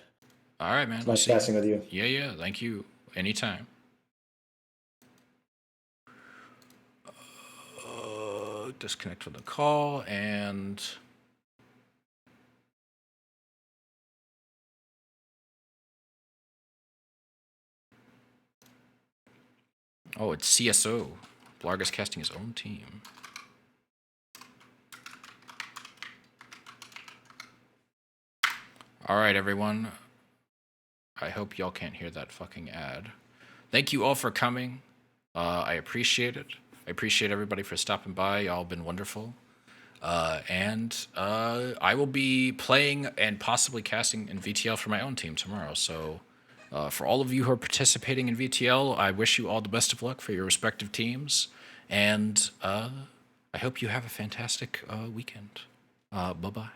All right, man. It's nice casting with you. Yeah. Thank you. Anytime. Disconnect from the call and. Oh, it's CSO. Blarg is casting his own team. All right, everyone. I hope y'all can't hear that fucking ad. Thank you all for coming. I appreciate it. I appreciate everybody for stopping by. Y'all have been wonderful. And I will be playing and possibly casting in VTL for my own team tomorrow. So for all of you who are participating in VTL, I wish you all the best of luck for your respective teams. And I hope you have a fantastic weekend. Bye-bye.